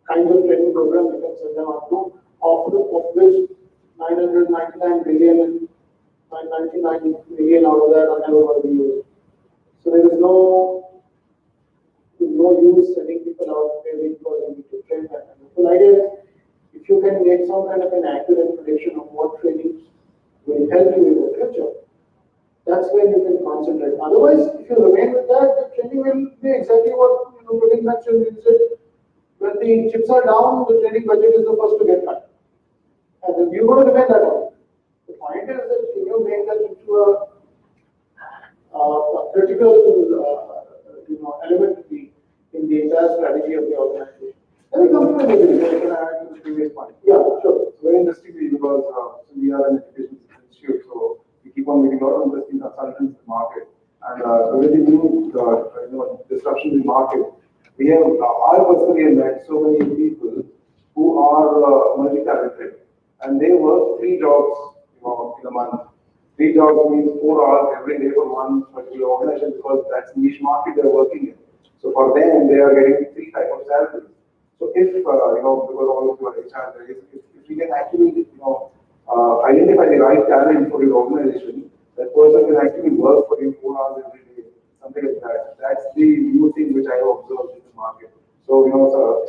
training programs you can send them out to, of which 999 billion and 999 million out of that are never going to be used. So there is no use sending people out training for them to train them. And the whole idea is, if you can make some kind of an accurate prediction of what trainings will help you in the future, that's where you can concentrate. Otherwise, if you remain with that, the training will be exactly what Putin mentioned. He said, when the chips are down, the training budget is the first to get cut. And then you're going to remain that way. The point is that can you make that into a critical element in the entire strategy of the organization. Let me come to the previous point. Yeah, sure. It's very interesting because we are an education institute, so we keep on meeting a lot of interesting consultants in the market. And with the new disruptions in the market, we have, I personally met so many people who are multi-talented and they work 3 jobs in a month. 3 jobs means 4 hours every day for one particular organization because that's niche market they're working in. So for them, they are getting 3 types of salaries. So if, because all of you are HR, if we can actually, identify the right talent for your organization, that person can actually work for you 4 hours every day, something like that. That's the new thing which I have observed in the market. So,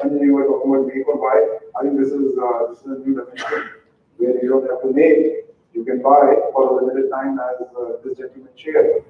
Sanjay, you were talking about make or buy. I think this is a new dimension where you don't have to make, you can buy for a limited time as this gentleman shared.